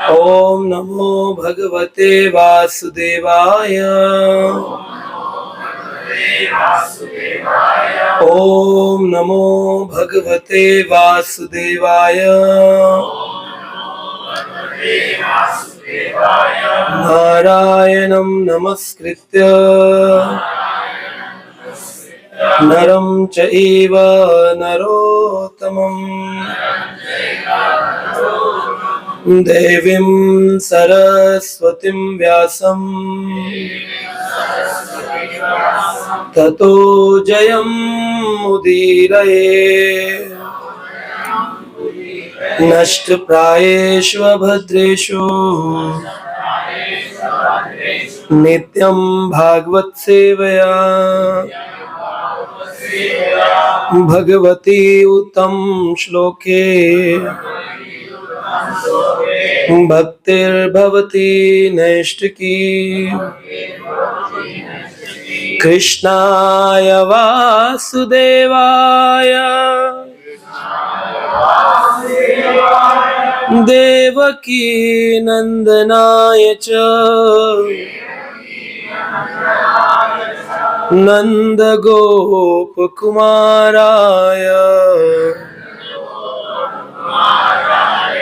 Om Namo Bhagavate Vasudevaya. Om Namo Bhagavate Vasudevaya. Narayanam Namaskritya Naram Chaiva Narottamam Devim Saraswatim Vyasam Tato Jayam Udiraye Nashta Prayeshva Bhadreshu Nityam Bhagvat Sevaya Bhagavati Uttam Shloke Bhaktir Bhavati Naishtaki Krishnaya Vasudevaya Devaki Nandanaya Cha Nanda Gopa Kumaraya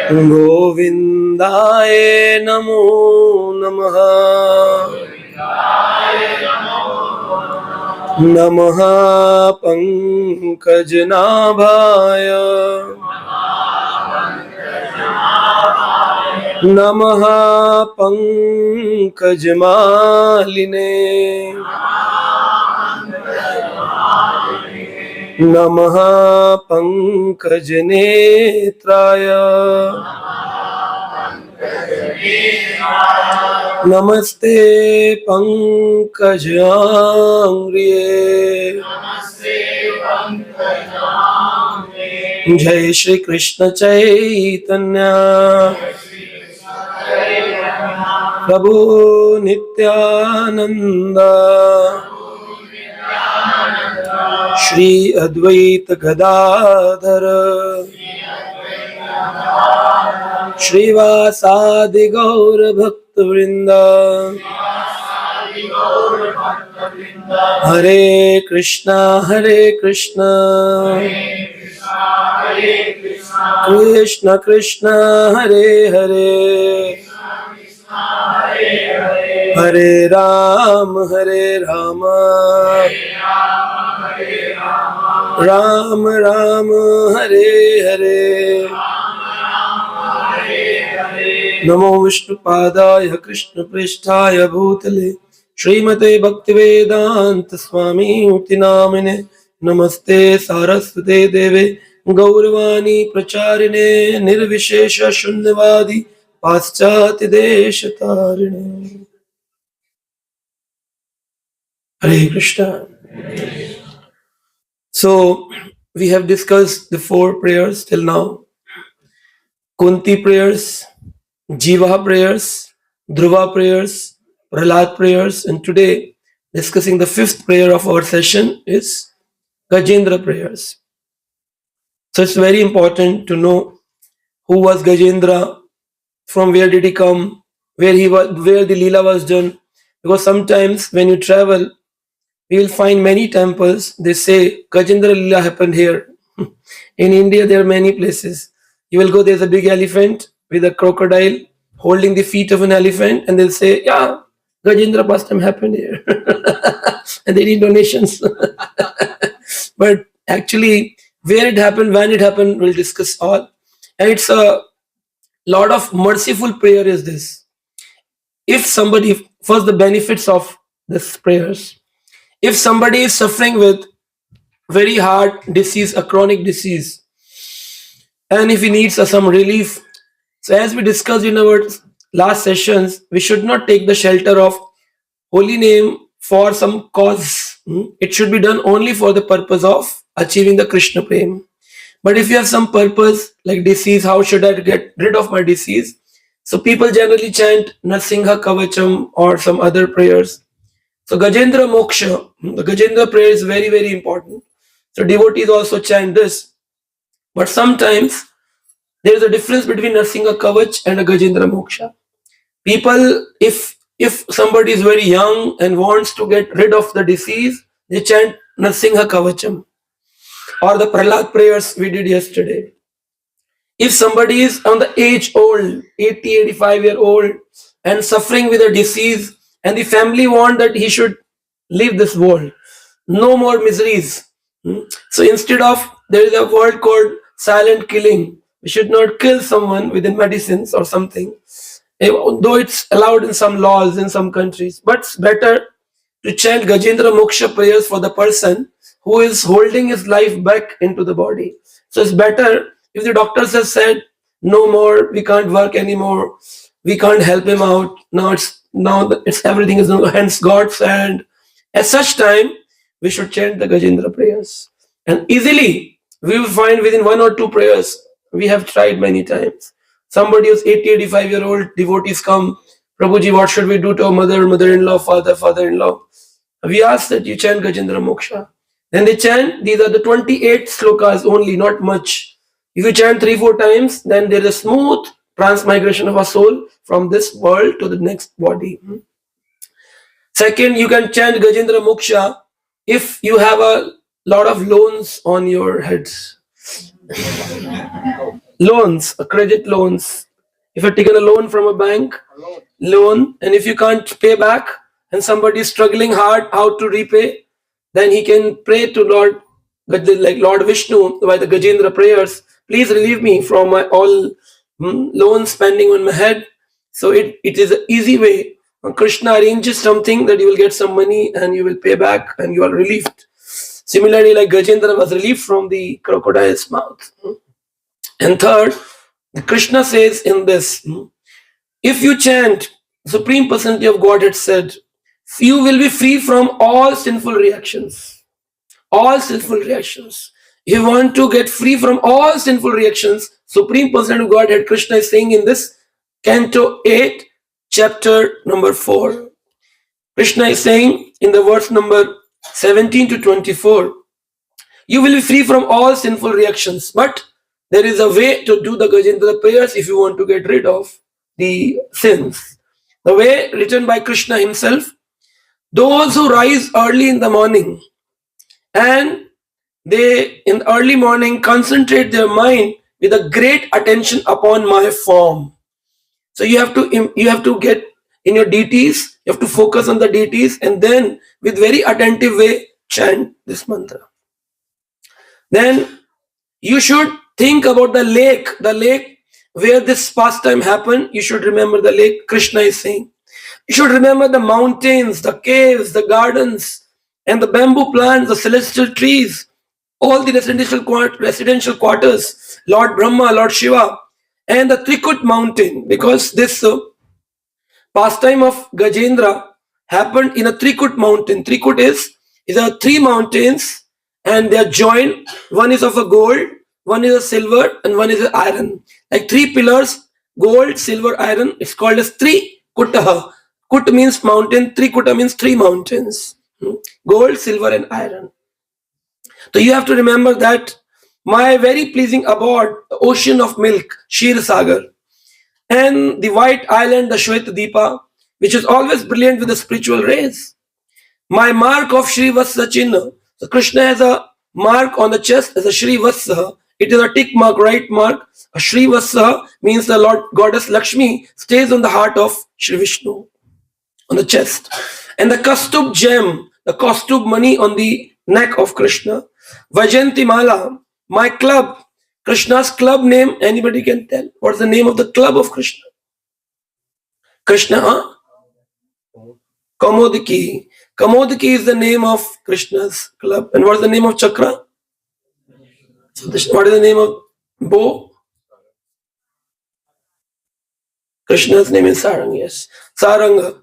Govindaye Namo Namaha Namaha Pankajnabhaya Namaha Pankajmaline Namaha Pankajnetraya Namaste Pankajangriye Jai Shri Krishna Chaitanya Prabhu Nityananda Shri Advaita Gadadhara Shri Vasadi Gaura Bhakta Vrinda Hare Krishna Krishna Krishna Hare Hare Hare Rama Rama Rama Hare Hare Namo Vishnu Padaya Krishna Pristhaya Bhutale Srimate Bhaktivedanta Swami Uti Namine Namaste Saraswate Deve Gauravani Pracharine Nirvishesha Shunyavadi Paschati Deshatarine. Hare Krishna. So we have discussed the 4 prayers till now. Kunti prayers, Jiva prayers, Dhruva prayers, Prahlad prayers, and today discussing the 5th prayer of our session is Gajendra prayers. So it's very important to know who was Gajendra, from where did he come, where the Leela was done, because sometimes when you travel, we will find many temples. They say Gajendra Leela happened here. In India, there are many places. You will go, there's a big elephant with a crocodile holding the feet of an elephant, and they'll say, yeah, Gajendra Pastam happened here. And they need donations. But actually, where it happened, when it happened, we'll discuss all. And it's a lot of merciful prayer is this. If somebody, first the benefits of this prayers. If somebody is suffering with very hard disease, a chronic disease, and if he needs some relief, so as we discussed in our last sessions, we should not take the shelter of holy name for some cause. It should be done only for the purpose of achieving the Krishna prem. But if you have some purpose like disease, how should I get rid of my disease? So people generally chant Narsingha Kavacham or some other prayers. So Gajendra Moksha, the Gajendra prayer is very, very important. So devotees also chant this. But sometimes there is a difference between Narsingha Kavach and a Gajendra Moksha. People, if somebody is very young and wants to get rid of the disease, they chant Narsingha Kavacham or the Prahlad prayers we did yesterday. If somebody is on the age old, 80, 85-year-old, and suffering with a disease, and the family want that he should leave this world, no more miseries. So instead of, there is a word called silent killing. We should not kill someone within medicines or something, though it's allowed in some laws in some countries. But it's better to chant Gajendra Moksha prayers for the person who is holding his life back into the body. So it's better if the doctors have said, no more, we can't work anymore, we can't help him out. Now it's everything is in the hands God's hand. At such time, we should chant the Gajendra prayers. And easily, we will find within 1 or 2 prayers, we have tried many times. Somebody who's 80, 85-year-old, devotees come, Prabhuji, what should we do to our mother, mother-in-law, father, father-in-law? We ask that you chant Gajendra Moksha. Then they chant, these are the 28 slokas only, not much. If you chant 3-4 times, then there is a smooth transmigration of a soul from this world to the next body. Second, you can chant Gajendra Moksha if you have a lot of loans on your heads. Loans, credit loans. If you've taken a loan from a bank, loan, and if you can't pay back, and somebody is struggling hard how to repay, then he can pray to Lord, like Lord Vishnu, by the Gajendra prayers, please relieve me from my all loans pending on my head. So it is an easy way. Krishna arranges something that you will get some money and you will pay back and you are relieved. Similarly, like Gajendra was relieved from the crocodile's mouth. And third, Krishna says in this, if you chant, Supreme Personality of Godhead said, you will be free from all sinful reactions. All sinful reactions. If you want to get free from all sinful reactions, Supreme Personality of Godhead, Krishna is saying in this Canto 8, chapter number 4. Krishna is saying in the verse number 17 to 24, you will be free from all sinful reactions, but there is a way to do the Gajendra prayers if you want to get rid of the sins. The way written by Krishna himself, those who rise early in the morning and they in early morning concentrate their mind with a great attention upon my form. So you have to get in your deities, you have to focus on the deities and then with very attentive way chant this mantra. Then you should think about the lake where this pastime happened. You should remember the lake, Krishna is saying. You should remember the mountains, the caves, the gardens, and the bamboo plants, the celestial trees, all the residential quarters, Lord Brahma, Lord Shiva, and the Trikut mountain, because this pastime of Gajendra happened in a Trikut mountain. Trikut is a 3 mountains and they are joined. One is of a gold, one is a silver, and one is an iron. Like 3 pillars, gold, silver, iron. It's called as Trikutaha. Kut means mountain, Trikuta means 3 mountains. Gold, silver, and iron. So you have to remember that my very pleasing abode, the ocean of milk, Shir Sagar, and the white island, the Shweta Deepa, which is always brilliant with the spiritual rays. My mark of Shri Vatsa Chinna. So Krishna has a mark on the chest as a Shri Vatsa. It is a tick mark, right mark. A Shri Vatsa means the Lord Goddess Lakshmi stays on the heart of Shri Vishnu, on the chest. And the Kastub gem, the Kastub money on the neck of Krishna. Vajanti Mala, my club, Krishna's club name, anybody can tell. What's the name of the club of Krishna? Krishna, Kamodiki. Kamodiki is the name of Krishna's club. And what's the name of chakra? What is the name of bow? Krishna's name is Sarang, yes. Saranga.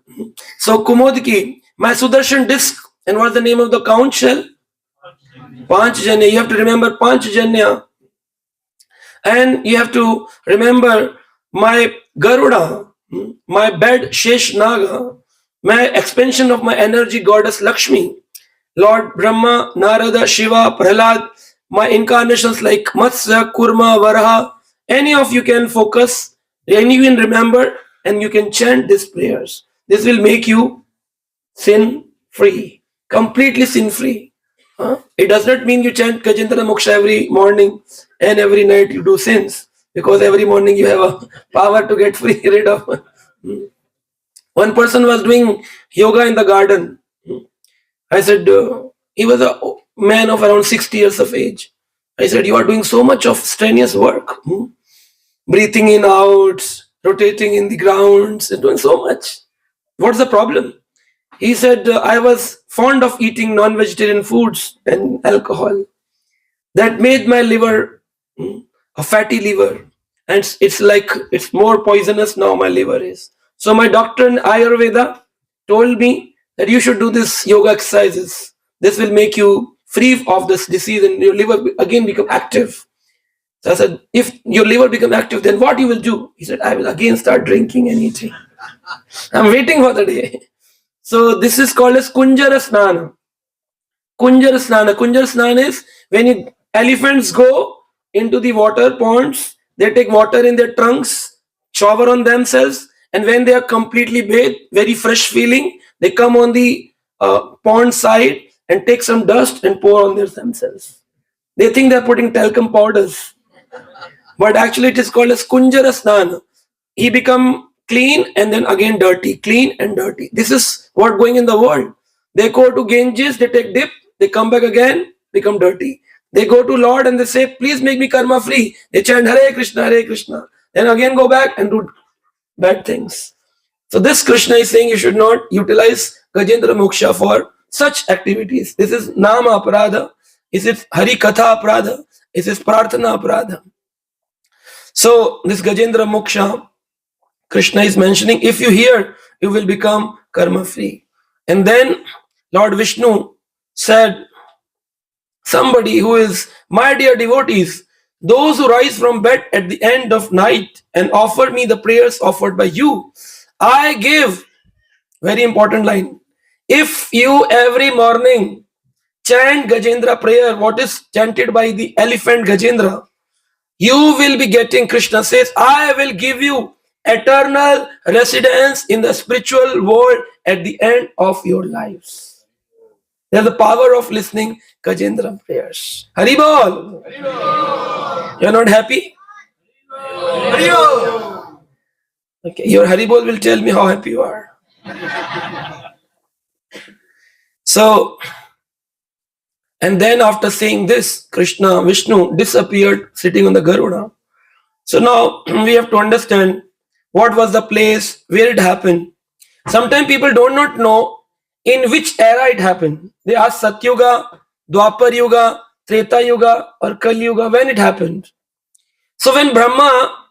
So Kumodiki, my Sudarshan disc. And what's the name of the conch shell? Panchajanya. You have to remember Panchajanya. And you have to remember my Garuda, my bed Shesh Naga, my expansion of my energy goddess Lakshmi, Lord Brahma, Narada, Shiva, Prahlad, my incarnations like Matsya, Kurma, Varaha, any of you can focus and you can remember and you can chant these prayers. This will make you sin free, completely sin free. It does not mean you chant Gajendra Moksha every morning and every night you do sins, because every morning you have a power to get free rid of. One person was doing yoga in the garden. I said, he was a man of around 60 years of age. I said, you are doing so much of strenuous work. Breathing in, out, rotating in the grounds, and doing so much. What's the problem? He said, I was fond of eating non-vegetarian foods and alcohol. That made my liver a fatty liver. And it's more poisonous now, my liver is. So my doctor in Ayurveda told me that you should do this yoga exercises. This will make you free of this disease and your liver again become active. So I said, if your liver become active, then what you will do? He said, I will again start drinking and eating. I'm waiting for the day. So this is called as Kunjara Snana. Kunjara Snana. Kunjara Snana is when elephants go into the water ponds, they take water in their trunks, shower on themselves, and when they are completely bathed, very fresh feeling, they come on the pond side and take some dust and pour on themselves. They think they're putting talcum powders, but actually it is called as Kunjara Snana. He become clean and then again dirty, clean and dirty. This is what going in the world. They go to Ganges, they take dip, they come back again, become dirty. They go to Lord and they say, please make me karma free. They chant Hare Krishna, Hare Krishna. Then again go back and do bad things. So this Krishna is saying you should not utilize Gajendra Moksha for such activities. This is Nama Aparadha. Is it Hari Katha Aparadha? Is it Prarthana Aparadha? So this Gajendra Moksha, Krishna is mentioning, if you hear, you will become karma free. And then Lord Vishnu said, somebody who is, my dear devotees, those who rise from bed at the end of night and offer me the prayers offered by you, I give, very important line, if you every morning chant Gajendra prayer, what is chanted by the elephant Gajendra, you will be getting, Krishna says, I will give you eternal residence in the spiritual world at the end of your lives. There's the power of listening Gajendra prayers. Hari Bol. You're not happy? Hari Bol. Okay, your Hari Bol will tell me how happy you are. So, and then after saying this, Krishna, Vishnu disappeared sitting on the Garuda. So now we have to understand what was the place, where it happened. Sometimes people do not know in which era it happened. They ask Satyuga, Dwapar Yuga, Treta Yuga or Kali Yuga, when it happened. So when Brahma,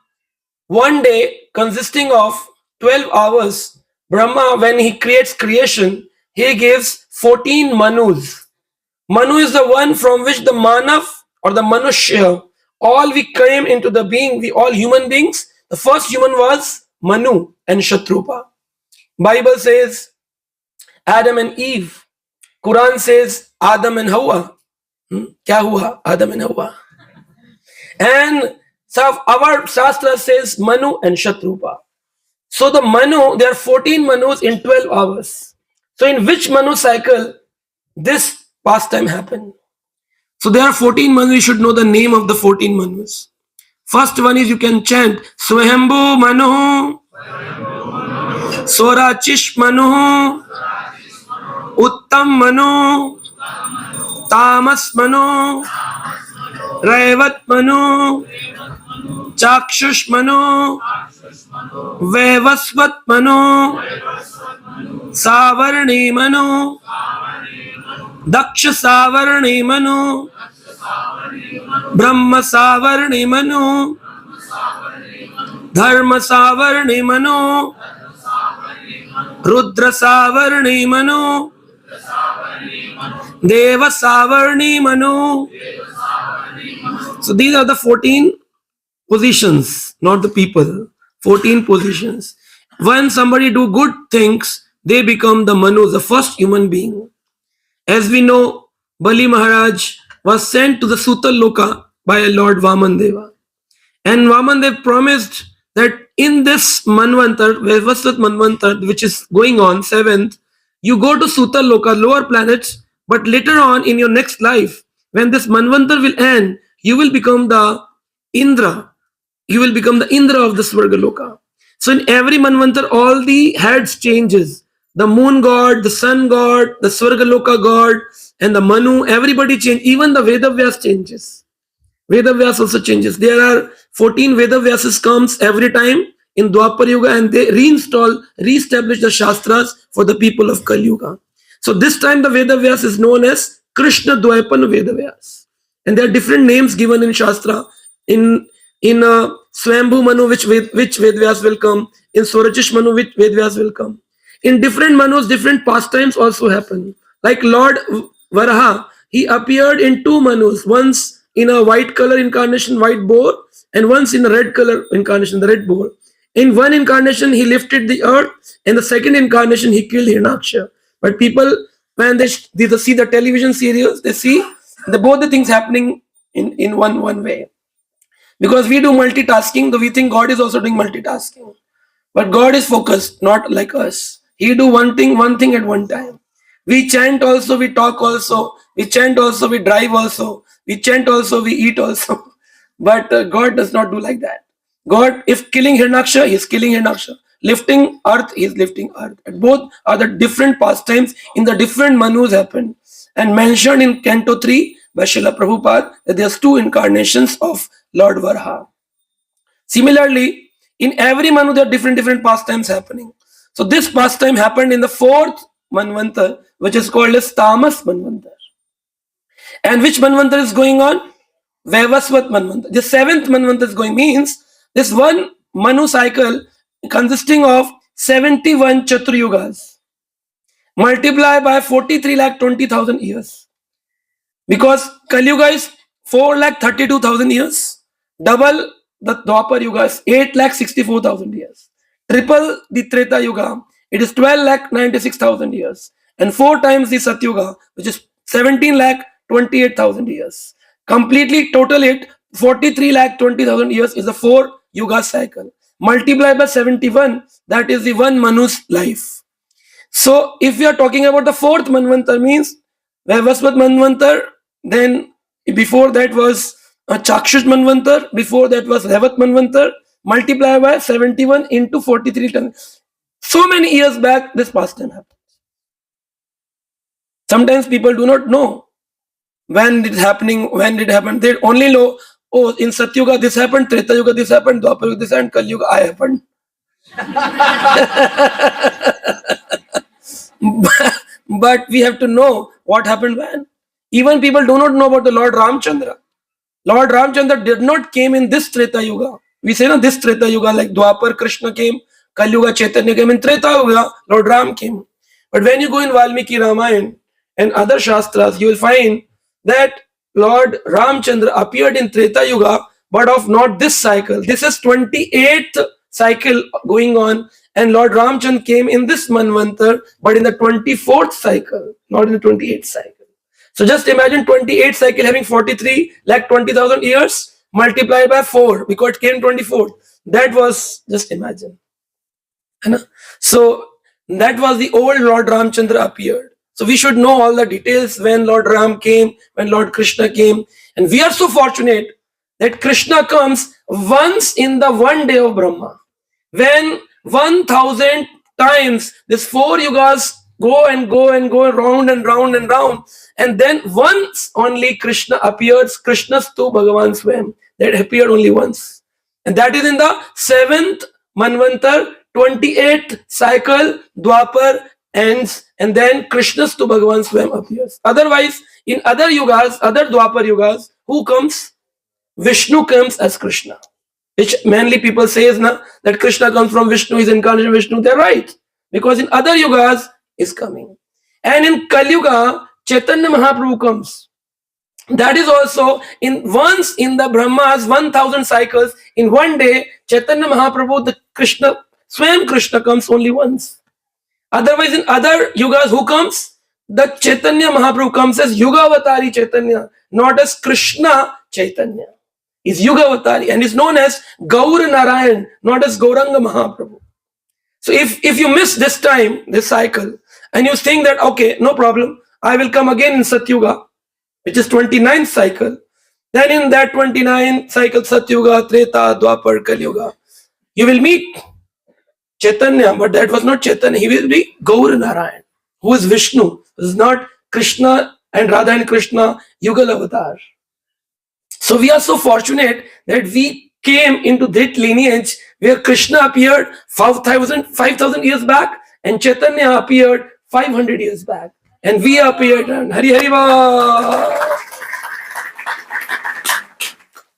one day consisting of 12 hours, Brahma, when he creates creation, he gives 14 Manus. Manu is the one from which the Manav or the Manushya, all we came into the being, we all human beings. The first human was Manu and Shatrupa. Bible says Adam and Eve. Quran says Adam and Hawa. Kya hua? Adam and Hawa. And so our Shastra says Manu and Shatrupa. So the Manu, there are 14 Manus in 12 hours. So in which Manu cycle this pastime happened? So there are 14 Manus. You should know the name of the 14 Manus. First one is, you can chant Swayambhu Manu, Sorachish Manu, Uttam Manu, Tamas Manu, Raivat Manu, Chakshush Manu, Vevasvat Manu, Savarni Manu, Daksha Savarni Manu, Brahma Savarni Manu, Dharma Savarni Manu, Rudra Savarni Manu, Deva Savarni Manu. So these are the 14 positions, not the people. 14 positions. When somebody do good things, they become the Manu, the first human being. As we know, Bali Maharaj was sent to the Sutal Loka by Lord Vaman Deva. And Vamandev promised that in this Manvantar, Vivasvat Manvantar, which is going on, 7th, you go to Suta Loka, lower planets, but later on in your next life, when this Manvantar will end, you will become the Indra. You will become the Indra of the Swarga Loka. So in every Manvantar, all the heads changes. The moon god, the sun god, the Swarga Loka god, and the Manu, everybody change. Even the Vedavyas changes. Vedavyas also changes. There are 14 Vedavyasas comes every time in Dwapar Yuga, and they reestablish the Shastras for the people of Kali Yuga. So this time the Vedavyas is known as Krishna Dvaipan Vedavyas. And there are different names given in Shastra. In Swambhu Manu, which Vedvyas will come. In Surachish Manu, which Vedvyas will come. In different Manus, different pastimes also happen. Like Lord Varaha, he appeared in two Manus. Once in a white color incarnation, white boar, and once in a red color incarnation, the red boar. In one incarnation, he lifted the earth, and the second incarnation, he killed Hirnaksha. But people, when they see the television serials, they see both the things happening in one way. Because we do multitasking, though we think God is also doing multitasking. But God is focused, not like us. He do one thing at one time. We chant also, we talk also, we chant also, we drive also, we chant also, we eat also. But God does not do like that. God, if killing Hirnaksha, he is killing Hirnaksha. Lifting earth, he is lifting earth. And both are the different pastimes in the different Manus happen. And mentioned in Canto 3 by Srila Prabhupada that there's two incarnations of Lord Varaha. Similarly, in every Manu, there are different pastimes happening. So this pastime happened in the 4th Manvantar, which is called as Tamas Manvantar. And which Manvantar is going on? Vaivasvat Manvantar. The 7th Manvantar is going, means this one Manu cycle consisting of 71 Chaturayugas multiplied by 43,20,000 years. Because Kali Yuga is 4,32,000 years. Double the Dwapar Yuga is 8,64,000 years. Triple the Treta Yuga, it is 12,96,000 years. And 4 times the Satyuga, which is 17,28,000 years. Completely total it, 43,20,000 years is the 4 Yuga cycle. Multiplied by 71, that is the one Manu's life. So if we are talking about the 4th Manvantar, means Vaivasvat Manvantar, then before that was Chakshush Manvantar, before that was Revat Manvantar, multiplied by 71 into 43 times. So many years back, this pastime happened. Sometimes people do not know when it happened. They only know, oh, in Satyuga this happened, Treta Yuga this happened, Dwapar Yuga this happened, Kali Yuga I happened. But we have to know what happened when. Even people do not know about the Lord Ramchandra. Lord Ramchandra did not came in this Treta Yuga. We say, no, this Treta Yuga, like Dwapar Krishna came, Kali Yuga Chaitanya came, in Treta Yuga Lord Ram came. But when you go in Valmiki Ramayana and other Shastras, you will find that Lord Ramchandra appeared in Treta Yuga, but of not this cycle. This is 28th cycle going on, and Lord Ramchandra came in this Manvantar, but in the 24th cycle, not in the 28th cycle. So just imagine 28th cycle having 43,20,000 years multiplied by 4 because it came 24th. That was, just imagine. So that was the old Lord Ramchandra appeared. So we should know all the details when Lord Ram came, when Lord Krishna came. And we are so fortunate that Krishna comes once in the one day of Brahma. When 1,000 times these 4 yugas go and go and go round and round and round. And then once only Krishna appears, Krishnastu Bhagavan Swam. That appeared only once. And that is in the 7th Manvantar, 28th cycle, Dwapar ends, and then Krishnastu Bhagavan Swam appears. Otherwise, in other yugas, other Dwapar yugas, who comes? Vishnu comes as Krishna. Which mainly people say is that Krishna comes from Vishnu, is incarnation Vishnu. They're right. Because in other yugas is coming. And in Kali Yuga, Chaitanya Mahaprabhu comes. That is also once in the Brahma's 1,000 cycles, in one day, Chaitanya Mahaprabhu, the Krishna, Swam Krishna comes only once. Otherwise, in other yugas, who comes? The Chaitanya Mahaprabhu comes as Yugavatari Chaitanya, not as Krishna Chaitanya. He's Yuga Avatari and is known as Gaur Narayan, not as Gauranga Mahaprabhu. So if you miss this time, this cycle, and you think that, okay, no problem, I will come again in Satyuga, which is 29th cycle, then in that 29th cycle, Satyuga, Treta, Dwapar, Kali Yuga, you will meet Chaitanya, but that was not Chaitanya. He will be Gaur Narayan, who is Vishnu. This is not Krishna and Radha and Krishna Yugal Avatar. So we are so fortunate that we came into that lineage where Krishna appeared 5,000 years back and Chaitanya appeared 500 years back. And we appeared, and Hari Hari Ba.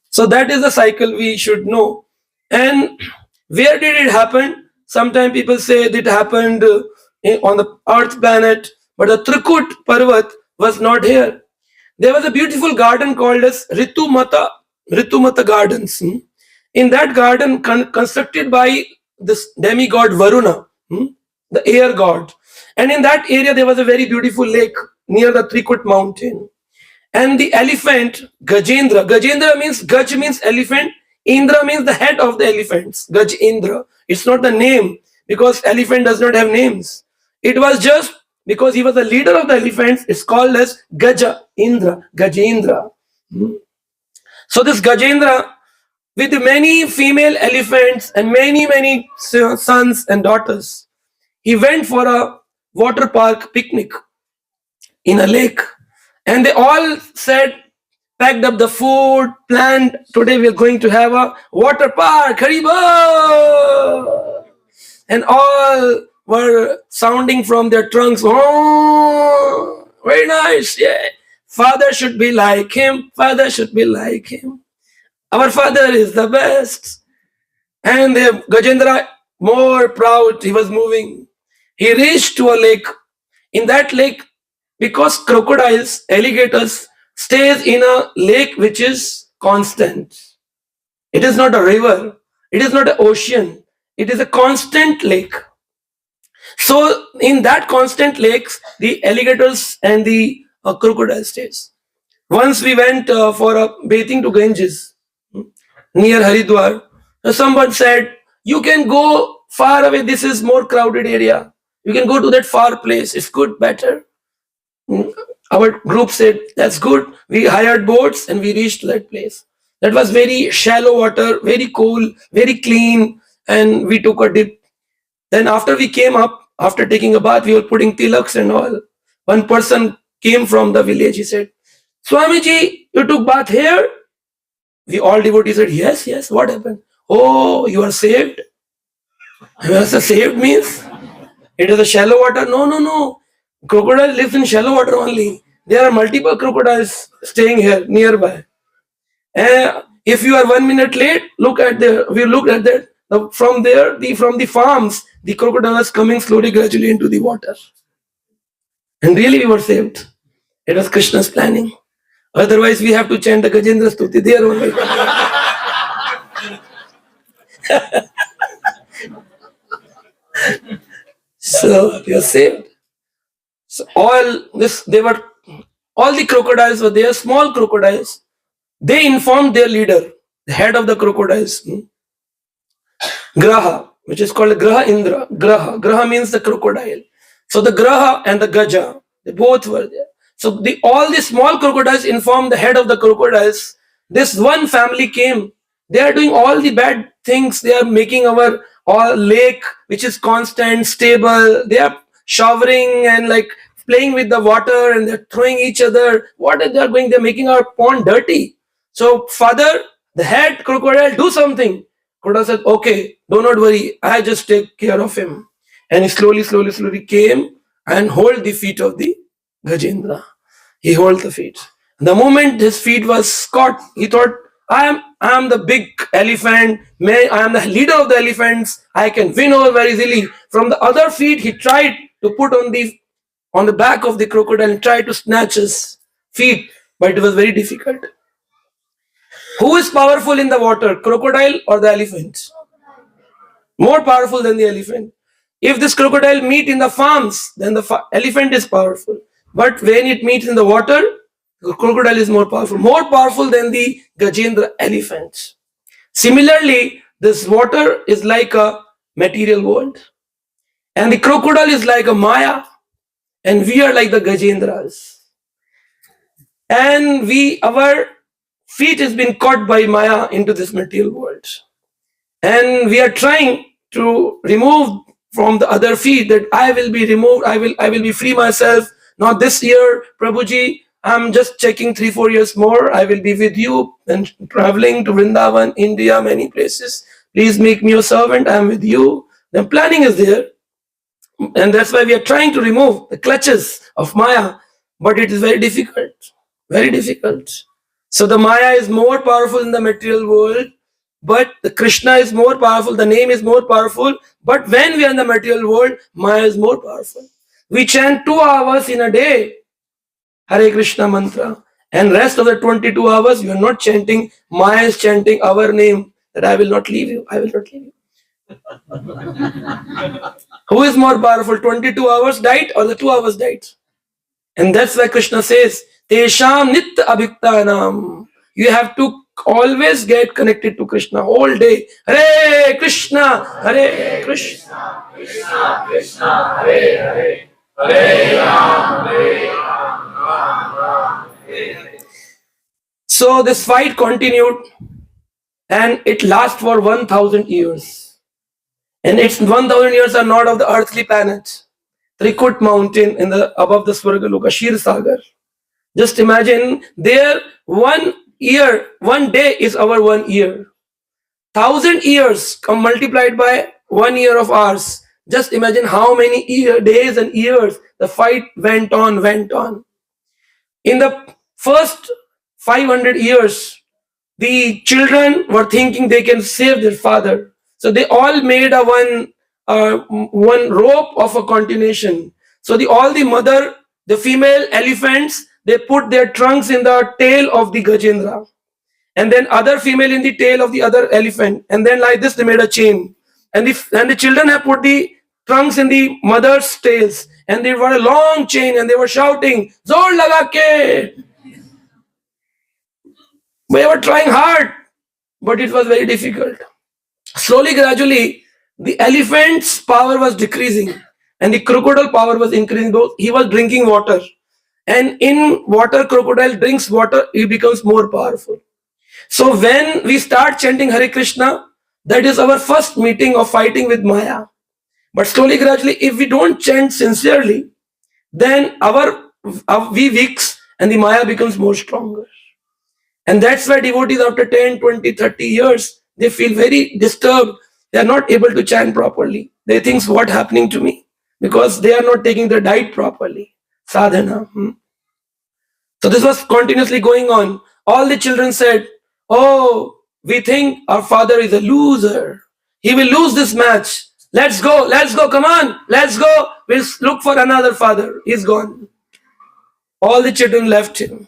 So that is the cycle we should know. And where did it happen? Sometimes people say it happened on the earth planet, but the Trikut Parvat was not here. There was a beautiful garden called as Ritumata Gardens. In that garden constructed by this demigod Varuna, the air god. And in that area there was a very beautiful lake near the Trikut mountain. And the elephant, Gajendra. Gajendra means, Gaj means elephant. Indra means the head of the elephants. Gajendra. It's not the name because elephant does not have names. It was just because he was the leader of the elephants. It's called as Gajendra. So this Gajendra, with many female elephants and many sons and daughters, he went for a water park picnic in a lake. And they all said, packed up the food, planned, today we're going to have a water park, Haribo! And all were sounding from their trunks, oh, very nice, yeah. Father should be like him, father should be like him. Our father is the best. And Gajendra, more proud, he was moving. He reached to a lake. In that lake, because crocodiles, alligators, stays in a lake which is constant. It is not a river. It is not an ocean. It is a constant lake. So in that constant lakes, the alligators and the crocodile stays. Once we went for a bathing to Ganges near Haridwar. Someone said, you can go far away. This is more crowded area. You can go to that far place. It's good, better. Our group said, that's good. We hired boats and we reached that place. That was very shallow water, very cool, very clean. And we took a dip. Then after we came up, after taking a bath, we were putting tilaks and all. One person came from the village. He said, Swamiji, you took bath here? We all devotees said, yes, yes. What happened? Oh, you are saved? Saved means it is a shallow water. No. Crocodile lives in shallow water only. There are multiple crocodiles staying here nearby. If you are 1 minute late, we looked at that. From there, from the farms, the crocodile was coming slowly, gradually into the water. And really we were saved. It was Krishna's planning. Otherwise, we have to chant the Gajendra Stuti there only. So you are saved. So all the crocodiles were there, small crocodiles. They informed their leader, the head of the crocodiles, Graha, which is called Graha Indra. Graha means the crocodile. So the Graha and the Gaja, they both were there. So all the small crocodiles informed the head of the crocodiles. This one family came. They are doing all the bad things. They are making our lake, which is constant, stable. They are showering and like playing with the water, and they're throwing each other. What are they doing? They're making our pond dirty. So father, the head crocodile, do something. Crocodile said, okay, do not worry. I just take care of him. And he slowly came and hold the feet of the Gajendra. He held the feet. The moment his feet was caught, he thought, I am the big elephant. I am the leader of the elephants. I can win over very easily. From the other feet, he tried to put on the back of the crocodile and tried to snatch his feet, but it was very difficult. Who is powerful in the water, crocodile or the elephant? More powerful than the elephant. If this crocodile meet in the farms, then the elephant is powerful. But when it meets in the water, The crocodile is more powerful than the Gajendra elephant. Similarly, this water is like a material world, and the crocodile is like a Maya, and we are like the Gajendras. And our feet has been caught by Maya into this material world. And we are trying to remove from the other feet that I will be removed, I will be free myself. Not this year, Prabhuji, I'm just checking 3-4 years more. I will be with you and traveling to Vrindavan, India, many places. Please make me your servant. I'm with you. The planning is there. And that's why we are trying to remove the clutches of Maya, but it is very difficult. Very difficult. So the Maya is more powerful in the material world, but the Krishna is more powerful, the name is more powerful. But when we are in the material world, Maya is more powerful. We chant 2 hours in a day, Hare Krishna mantra, and rest of the 22 hours we are not chanting. Maya is chanting our name, that I will not leave you, I will not leave you. Who is more powerful, 22 hours diet or the 2 hours diet? And that's why Krishna says, Tesham nit abhiktanam. You have to always get connected to Krishna all day. Hare Krishna, Hare Krishna, Krishna Krishna, Hare Hare, Hare Ram, Hare Ram, Ram Ram, Hare Hare. So this fight continued, and it lasted for 1,000 years. And its 1,000 years are not of the earthly planet. Trikut mountain above the Swargaloka, Shir Sagar. Just imagine there 1 year, 1 day is our 1 year. 1,000 years multiplied by 1 year of ours. Just imagine how many days and years the fight went on. In the first 500 years, the children were thinking they can save their father. So they all made a one rope of a continuation. So all the mother, the female elephants, they put their trunks in the tail of the Gajendra, and then other female in the tail of the other elephant, and then like this they made a chain. And the children have put the trunks in the mother's tails, and they were a long chain, and they were shouting, "Zor laga ke!" They were trying hard, but it was very difficult. Slowly, gradually, the elephant's power was decreasing and the crocodile power was increasing. Though he was drinking water, and in water, crocodile drinks water, he becomes more powerful. So when we start chanting Hare Krishna, that is our first meeting of fighting with Maya. But slowly, gradually, if we don't chant sincerely, then we weaks and the Maya becomes more stronger. And that's why devotees after 10, 20, 30 years, they feel very disturbed. They are not able to chant properly. They think, what's happening to me? Because they are not taking their diet properly. Sadhana. So this was continuously going on. All the children said, oh, we think our father is a loser. He will lose this match. Let's go, come on, let's go. We'll look for another father. He's gone. All the children left him.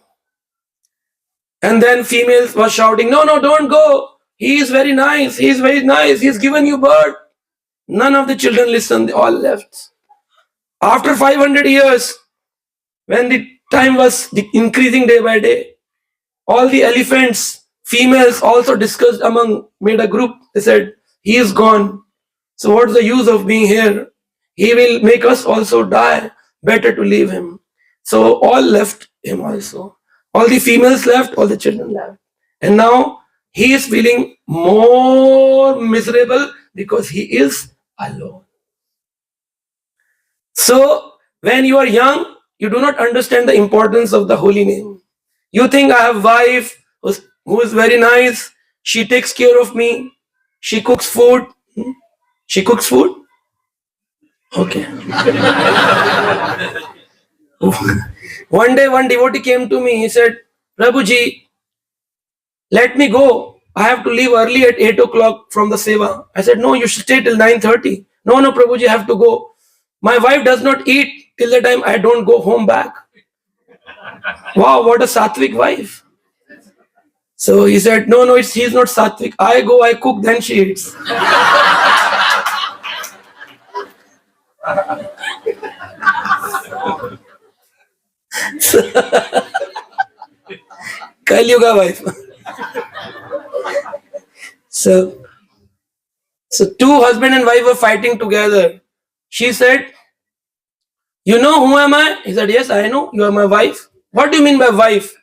And then females were shouting, no, don't go. He is very nice. He's very nice. He's given you birth. None of the children listened. They all left. After 500 years, when the time was increasing day by day, all the elephants, females also discussed made a group. They said, he is gone. So what's the use of being here? He will make us also die. Better to leave him. So all left him also. All the females left, all the children left. And now he is feeling more miserable because he is alone. So when you are young, you do not understand the importance of the holy name. You think I have a wife who is very nice. She takes care of me. She cooks food. She cooks food? Okay. One day, one devotee came to me. He said, Prabhuji, let me go. I have to leave early at 8 o'clock from the seva. I said, no, you should stay till 9:30. No, Prabhuji, I have to go. My wife does not eat till the time I don't go home back. Wow, what a sattvic wife. So he said, no, he's not sattvic. I go, I cook, then she eats. Kali Yuga wife. So two husband and wife were fighting together. She said, "You know who am I?" He said, "Yes, I know. You are my wife." "What do you mean by wife?"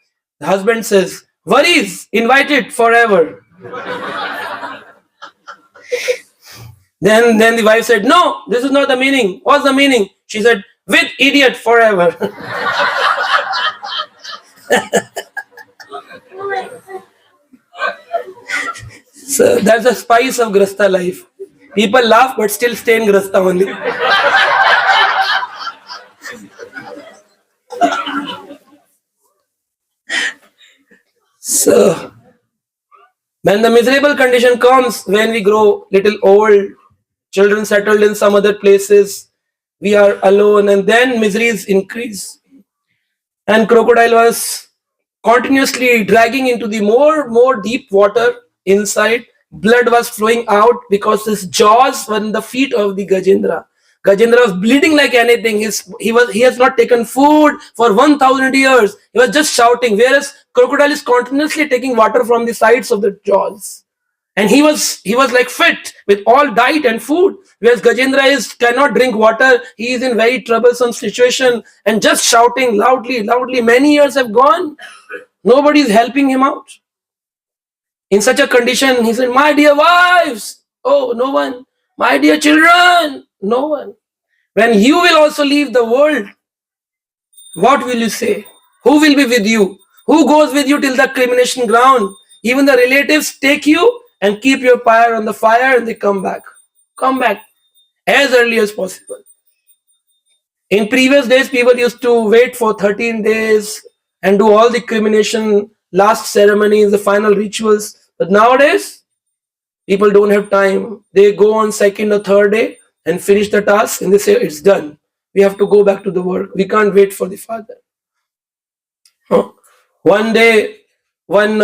The husband says, "Worries, invited forever." Then the wife said, "No, this is not the meaning." "What's the meaning?" She said, "With idiot forever." So that's the spice of Grasta life. People laugh but still stay in Grasta only. So when the miserable condition comes, when we grow little old, children settled in some other places, we are alone, and then miseries increase. And crocodile was continuously dragging into the more deep water inside. Blood was flowing out because his jaws were in the feet of the Gajendra. Gajendra was bleeding like anything. He has not taken food for 1,000 years. He was just shouting, whereas crocodile is continuously taking water from the sides of the jaws. And he was like fit with all diet and food, whereas Gajendra cannot drink water. He is in very troublesome situation and just shouting loudly. Many years have gone, nobody is helping him out. In such a condition, he said, "My dear wives, oh, no one. My dear children, no one. When you will also leave the world, what will you say? Who will be with you? Who goes with you till the cremation ground? Even the relatives take you and keep your pyre on the fire, and they come back. Come back as early as possible." In previous days, people used to wait for 13 days and do all the cremation, last ceremonies, the final rituals. But nowadays, people don't have time. They go on second or third day and finish the task, and they say, "It's done. We have to go back to the work. We can't wait for the father." One day, one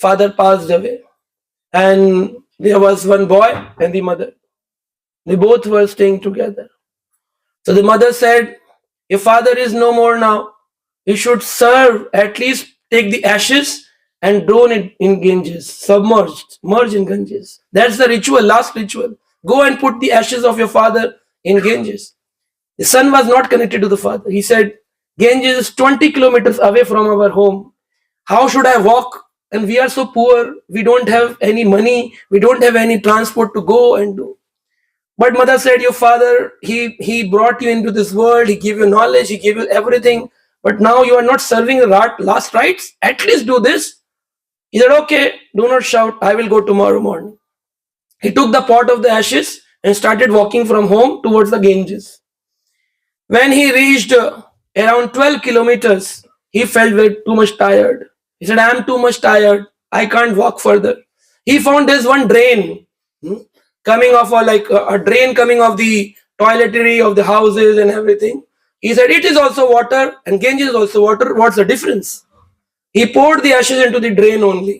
father passed away, and there was one boy and the mother. They both were staying together. So the mother said, "Your father is no more now. You should serve, at least take the ashes and drown it in Ganges, merge in Ganges. That's the ritual, last ritual. Go and put the ashes of your father in Ganges." The son was not connected to the father. He said, "Ganges is 20 kilometers away from our home. How should I walk? And we are so poor. We don't have any money. We don't have any transport to go and do." But mother said, "Your father, he brought you into this world. He gave you knowledge. He gave you everything. But now you are not serving the last rites. At least do this." He said, "Okay, do not shout. I will go tomorrow morning." He took the pot of the ashes and started walking from home towards the Ganges. When he reached around 12 kilometers, he felt too much tired. He said, "I am too much tired. I can't walk further." He found there's one drain coming off, a drain coming off the toiletry of the houses and everything. He said, "It is also water and Ganges is also water. What's the difference?" He poured the ashes into the drain only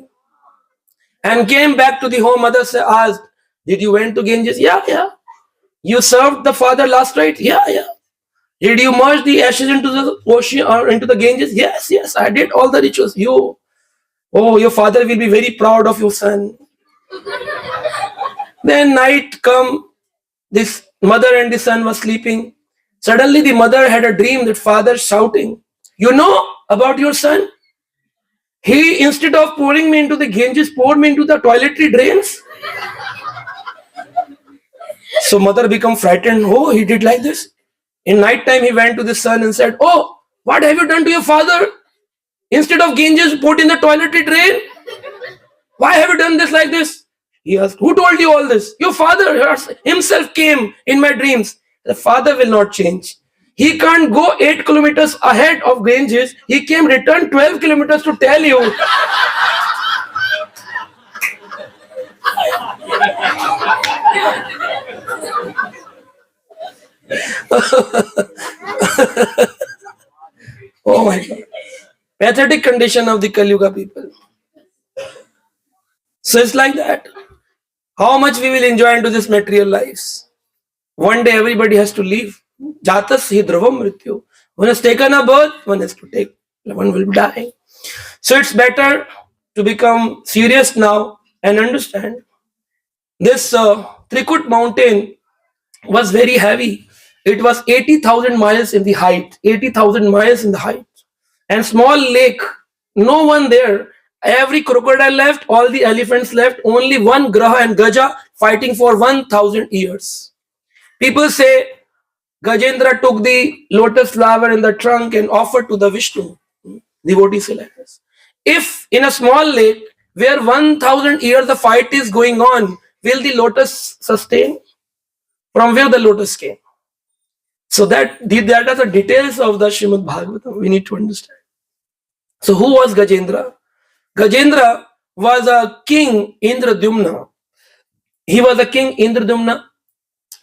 and came back to the home. Mother asked, "Did you went to Ganges?" "Yeah, yeah." "You served the father last night?" "Yeah, yeah." "Did you merge the ashes into the ocean or into the Ganges?" "Yes, yes, I did all the rituals." Your father will be very proud of your son." Then night come, this mother and the son were sleeping. Suddenly the mother had a dream that father shouting, "You know about your son? He, instead of pouring me into the Ganges, poured me into the toiletry drains." So mother become frightened. "Oh, he did like this?" In night time, he went to the son and said, "Oh, what have you done to your father? Instead of Ganges, put in the toiletry drain. Why have you done this like this?" He asked, "Who told you all this?" "Your father himself came in my dreams." The father will not change. He can't go 8 kilometers ahead of Ganges. He came return 12 kilometers to tell you. Oh my God. Pathetic condition of the Kali Yuga people. So it's like that. How much we will enjoy into this material lives. One day everybody has to leave. Jatas hi dhruvam mrityu. One has taken a birth, one has to take, one will die. So it's better to become serious now and understand this Trikut mountain was very heavy. It was 80,000 miles in the height, 80,000 miles in the height. And small lake, no one there. Every crocodile left, all the elephants left, only one Graha and Gaja fighting for 1,000 years. People say Gajendra took the lotus flower in the trunk and offered to the Vishnu, devotee say like this. If in a small lake where 1,000 years the fight is going on, will the lotus sustain? From where the lotus came? So that are the details of the Srimad Bhagavatam we need to understand. So who was Gajendra? Gajendra was a king Indradyumna. He was a king Indradyumna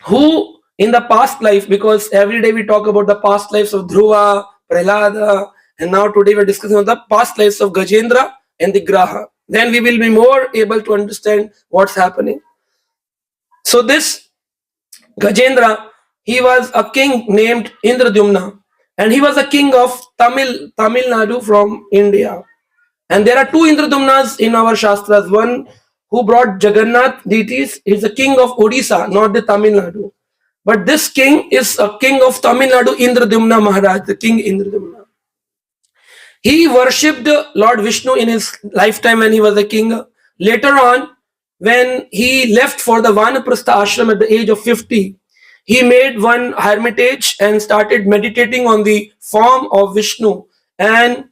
who in the past life, because every day we talk about the past lives of Dhruva, Prahlada, and now today we're discussing about the past lives of Gajendra and the Graha. Then we will be more able to understand what's happening. So this Gajendra, he was a king named Indradyumna, and he was a king of Tamil Nadu from India. And there are two Indradyumnas in our Shastras. One who brought Jagannath deities is the king of Odisha, not the Tamil Nadu. But this king is a king of Tamil Nadu, Indradyumna Maharaj, the king Indradyumna. He worshipped Lord Vishnu in his lifetime when he was a king. Later on, when he left for the Vanaprastha ashram at the age of 50, he made one hermitage and started meditating on the form of Vishnu. And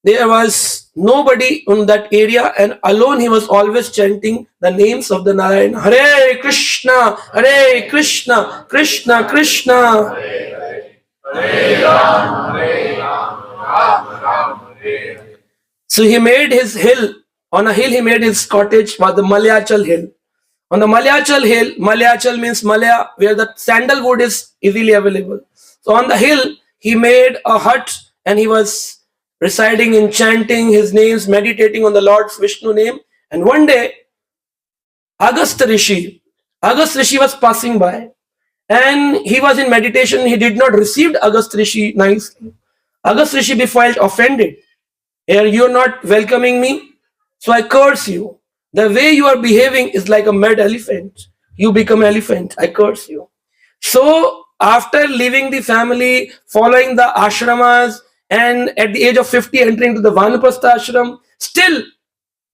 there was nobody in that area, and alone he was always chanting the names of the Narayana. Hare Krishna, Krishna Krishna. Hare Ram, Ram Ram, Hare. So he made his hill, on a hill he made his cottage, was the Malayachal hill. On the Malayachal hill, Malayachal means Malaya, where the sandalwood is easily available. So on the hill, he made a hut and he was reciting and chanting his names, meditating on the Lord's Vishnu name. And one day, Agastya Rishi was passing by and he was in meditation. He did not receive Agastya Rishi nicely. Agastya Rishi felt offended. Here you are not welcoming me, so I curse you. The way you are behaving is like a mad elephant. You become elephant, I curse you. So after leaving the family, following the ashramas, and at the age of 50 entering to the Vanaprastha ashram, still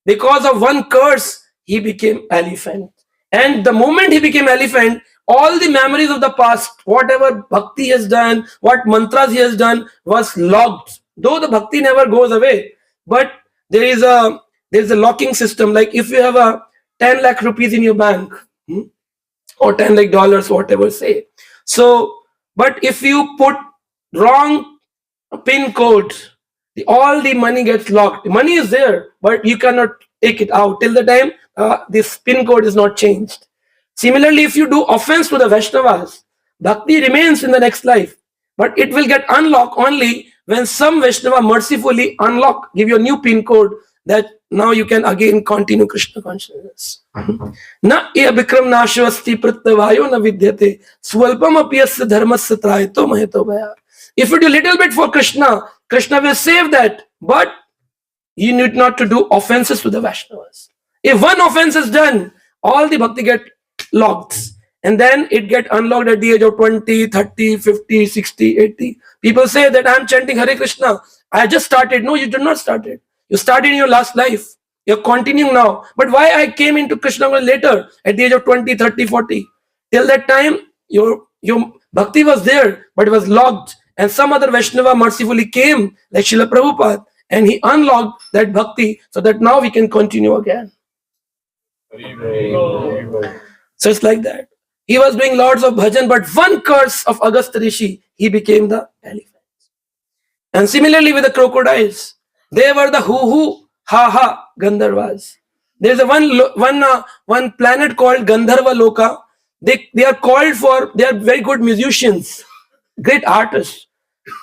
because of one curse, he became elephant. And the moment he became elephant, all the memories of the past, whatever bhakti he has done, what mantras he has done, was locked. Though the bhakti never goes away, but there is a locking system. Like if you have a 10 lakh rupees in your bank, or 10 lakh dollars, whatever say. So, but if you put wrong pin code, all the money gets locked. The money is there, but you cannot take it out till the time this pin code is not changed. Similarly, if you do offense to the Vaishnavas, bhakti remains in the next life, but it will get unlocked only when some Vaishnava mercifully give you a new pin code that now you can again continue Krishna consciousness. Na iya bikram nashvasti pratyavayo na vidyate swalpam apiyasya dharmasya trayato maheto bhaya. If you do little bit for Krishna, Krishna will save that, but you need not to do offenses to the Vaishnavas. If one offense is done, all the bhakti get locked. And then it get unlocked at the age of 20, 30, 50, 60, 80. People say that I'm chanting Hare Krishna. I just started. No, you did not start it. You started in your last life. You're continuing now. But why I came into Krishna later, at the age of 20, 30, 40? Till that time, your bhakti was there, but it was locked. And some other Vaishnava mercifully came, like Srila Prabhupada, and he unlocked that bhakti so that now we can continue again. So it's like that. He was doing lots of bhajan, but one curse of Agastya Rishi, he became the elephant. And similarly with the crocodiles, they were the hu ha ha Gandharvas. There's a one planet called Gandharva Loka. They are very good musicians, great artists.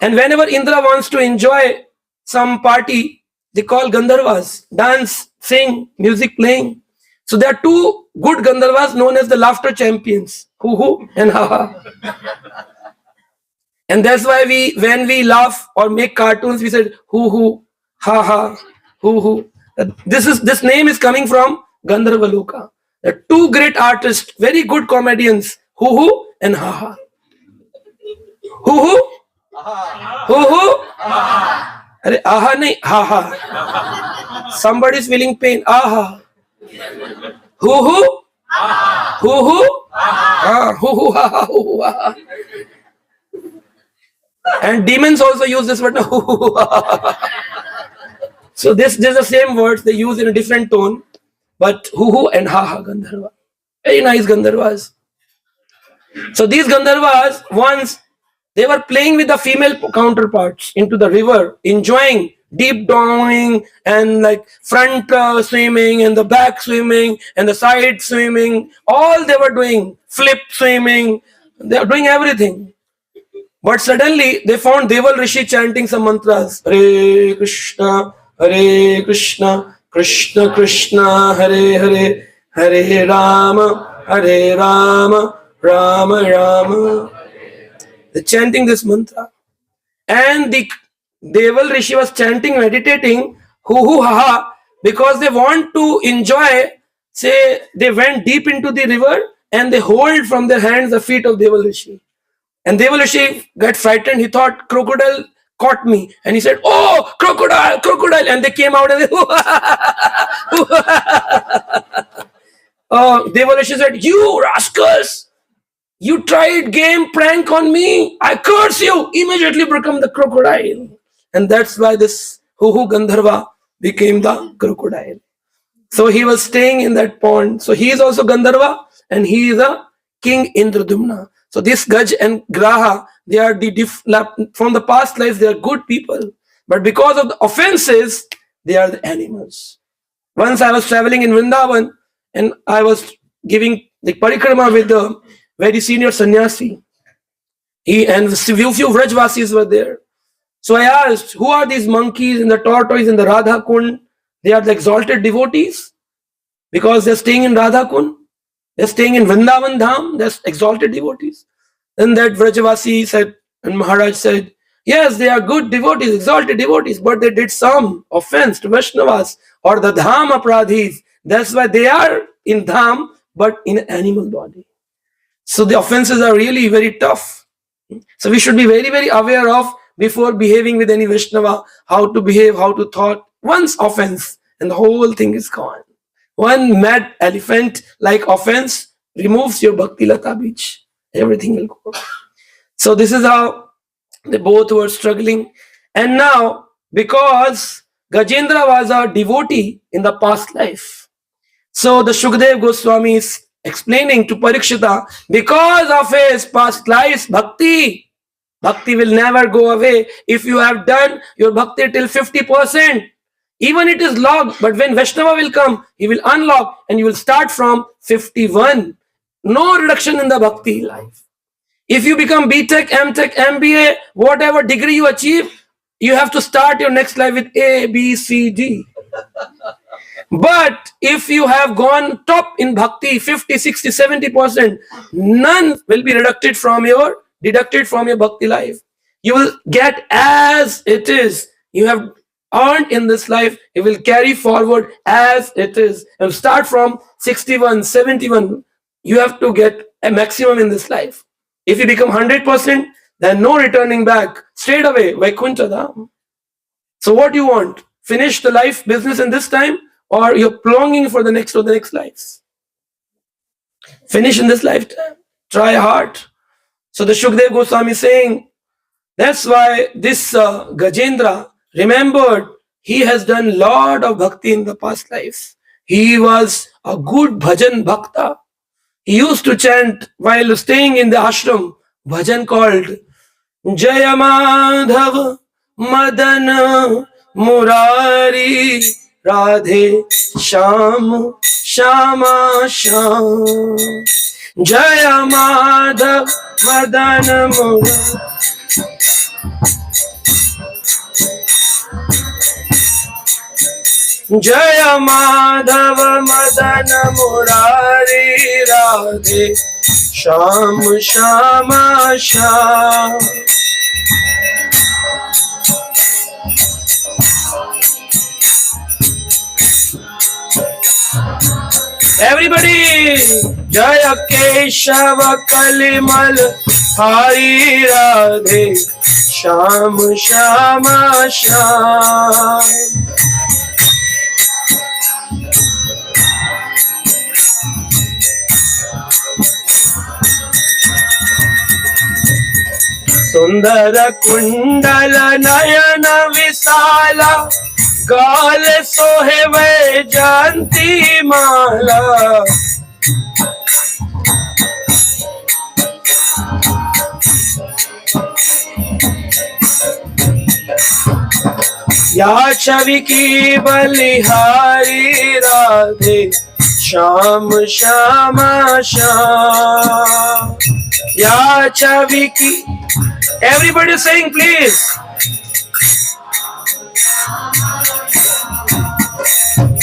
And whenever Indra wants to enjoy some party, they call Gandharvas, dance, sing, music playing. So there are two good Gandharvas known as the laughter champions, hu and ha ha. And that's why when we laugh or make cartoons, we said hu ha ha, hu. This name is coming from Gandharva Loka. The two great artists, very good comedians, hu and ha ha. Hu, अरे आहा नहीं हा हा. Somebody is feeling pain. Aha. Hu ha ha hu ha. And demons also use this word. So this is the same words they use in a different tone, but hu and ha ha Gandharva. Very nice Gandharvas. So these Gandharvas once they were playing with the female counterparts into the river, enjoying deep downing and like front swimming and the back swimming and the side swimming. All they were doing, flip swimming. They were doing everything. But suddenly they found Deval Rishi chanting some mantras. Hare Krishna, Krishna Krishna, Hare Hare, Hare Rama, Rama Rama. They're chanting this mantra. And the Deval Rishi was chanting, meditating, hu ha ha, because they want to enjoy. Say they went deep into the river and they hold from their hands the feet of Deval Rishi. And Deval Rishi got frightened. He thought crocodile caught me. And he said, oh, crocodile. And they came out and they, Deval Rishi said, you rascals, you tried game prank on me. I curse you. Immediately become the crocodile. And that's why this hu Gandharva became the crocodile. So he was staying in that pond. So he is also Gandharva and he is a King Indradumna. So this Gaj and Graha, they are from the past lives, they are good people. But because of the offenses, they are the animals. Once I was traveling in Vrindavan and I was giving the parikrama with the very senior sannyasi. He and few Vrajvasis were there. So I asked, who are these monkeys and the tortoise and the Radha Kund? They are the exalted devotees because they're staying in Radha Kund. They're staying in Vrindavan Dham. They're exalted devotees. Then that Vrajavasi said, and Maharaj said, yes, they are good devotees, exalted devotees, but they did some offense to Vaishnavas or the Dham Apradhis. That's why they are in Dham, but in an animal body. So the offenses are really very tough. So we should be very, very aware of before behaving with any Vaishnava, how to behave, how to thought. Once offense, and the whole thing is gone. One mad elephant like offense removes your Bhakti Lata beach. Everything will go. So this is how they both were struggling. And now, because Gajendra was a devotee in the past life, so the Shukdev Goswami is explaining to Parikshita, because of his past lives, Bhakti will never go away. If you have done your Bhakti till 50%, even it is locked, but when Vaishnava will come, he will unlock and you will start from 51. No reduction in the Bhakti life. If you become BTech, MTech, MBA, whatever degree you achieve, you have to start your next life with A, B, C, D. But if you have gone top in Bhakti, 50, 60, 70%, none will be deducted from your Bhakti life. You will get as it is. You have earned in this life, you will carry forward as it is. And start from 61, 71. You have to get a maximum in this life. If you become 100%, then no returning back. Straight away, Vaikuntha Dham. So what do you want? Finish the life business in this time, or you're longing for the next lives? Finish in this lifetime. Try hard. So the Shukdev Goswami is saying, that's why this Gajendra remembered he has done lot of bhakti in the past life. He was a good bhajan bhakta. He used to chant while staying in the ashram, bhajan called Jaya Madhav Madana Murari Radhe Sham Shama Sham. Jaya Madhav Madana Murari. Jaya Madhava Madana Murari Radhe Sham Shama Sham. Everybody, Jaya Keshava Kalimal Hari Radhe Sham Shama Sham. Sundara Kundala Nayana Visala Gaal Sohe Janti Mala. Ya Chavi ki Balihari Radhe Sham Shama Sham. Ya Chavi ki. Everybody sing, please.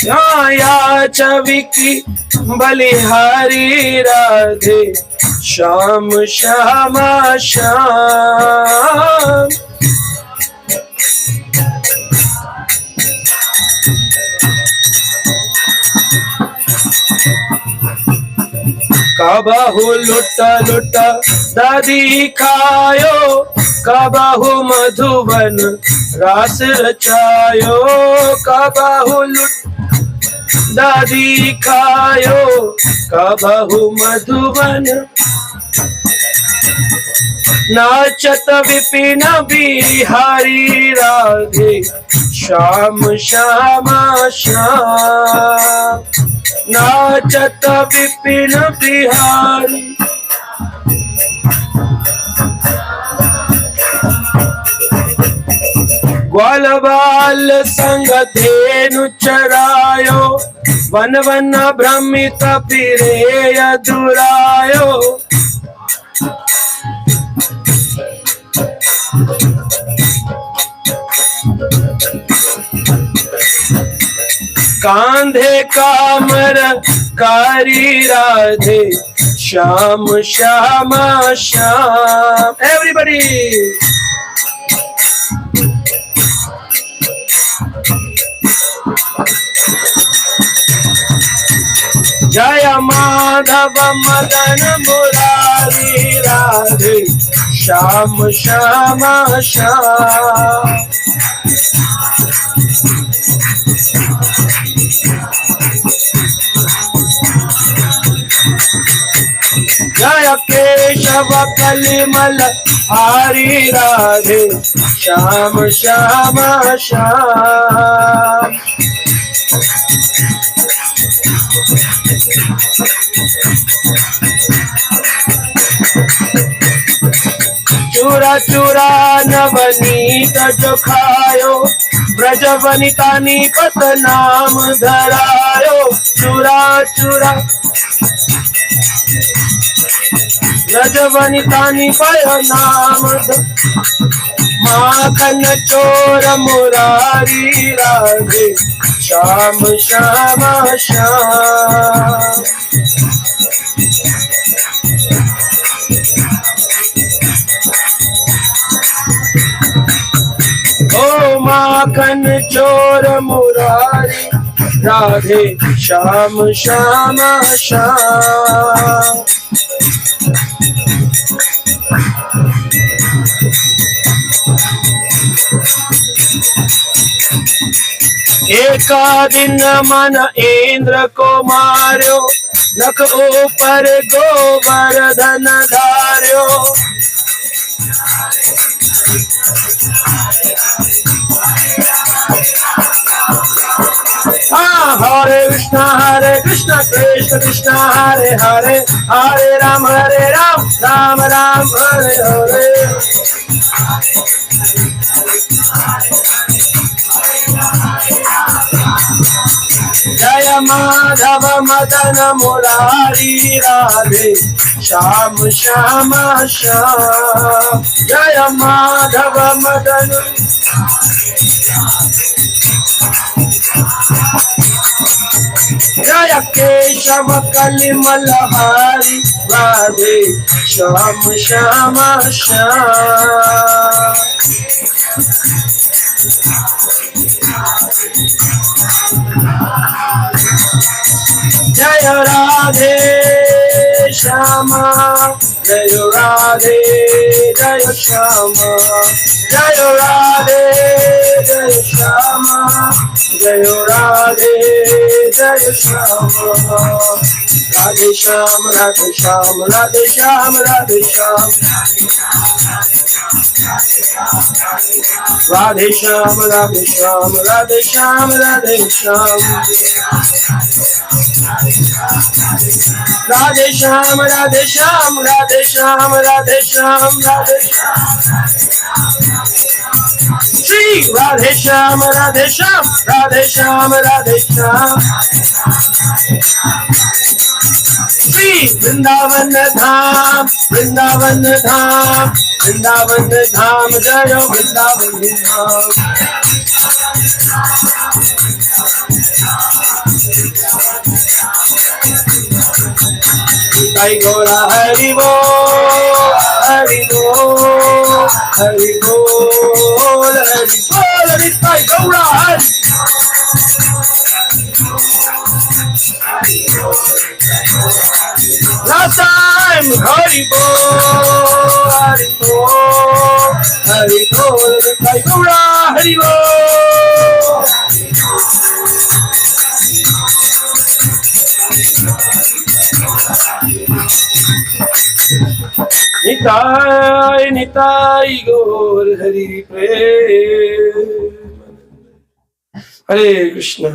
Ya Chavi ki Balihari Radhe Sham Shama Sham. Kabahu lutta lutta dadi khayo, kabahu madhuban ras rachayo. Kabahu lutta dadi khayo, kabahu madhuban नाचत विपिन बिहारी राधे श्याम श्यामा श्याम. नाचत विपिन बिहारी. ग्वाल बाल संग धेनु चरायो, one one भ्रमित फिरे दुरायो. कांधे कामर कारी राधे श्याम श्यामा श्याम. Everybody. जय माधव मदन मुरारी राधे श्याम श्यामा श्याम. जय केशव कलिमल हरि राधे श्याम श्यामा श्याम. चूरा चूरा नवनीत जो खायो, ब्रज वनिता निपत नाम धरायो. चूरा चूरा ब्रज वनिता निपय नाम. माखन चोर मुरारी राधे श्याम श्यामा श्याम. ओ माखन चोर मुरारी राधे श्याम श्यामा श्याम. एका दिन मन इंद्र को मार्यो, नख ऊपर गोवर्धन धार्यो. हरे कृष्ण कृष्ण कृष्ण हरे हरे, हरे राम राम राम हरे हरे. जय माधव मदन मुरारी राधे श्याम श्यामा श्याम. जय माधव मदन. जय केशव कलिमल हरि राधे श्याम श्यामा श्याम. जय Jaya Radhe Shama, Jaya Radhe, Jaya Shama, Jaya Radhe, Jaya Shama, Jaya Radhe, Jaya Shama, Radhe Sham, Radhe Sham, Radhe Sham, Radhe Sham, Radhe Sham, Radhe Sham, Radhe Sham, Radhe Sham, Radhe Sham, Radhe Sham, Radhe Sham, Radhe Sham, Radhe Sham, Shri Radhe Sham, Radhe Sham, Radhe Sham, Radhe Sham, Shri Vrindavan Dham, Vrindavan Dham, Vrindavan Dham, Jaya Vrindavan Dham. Nitai Gaura Hari Bol, Hari Bol, Hari Bol, Hari Bol, Nitai Gaura Hari. Last time, Hari Bol, Hari Bol, Hari Bol, Nitai Gaura Hari Bol. Nitai, Nitai Gaur Hari Prem. Hare Krishna.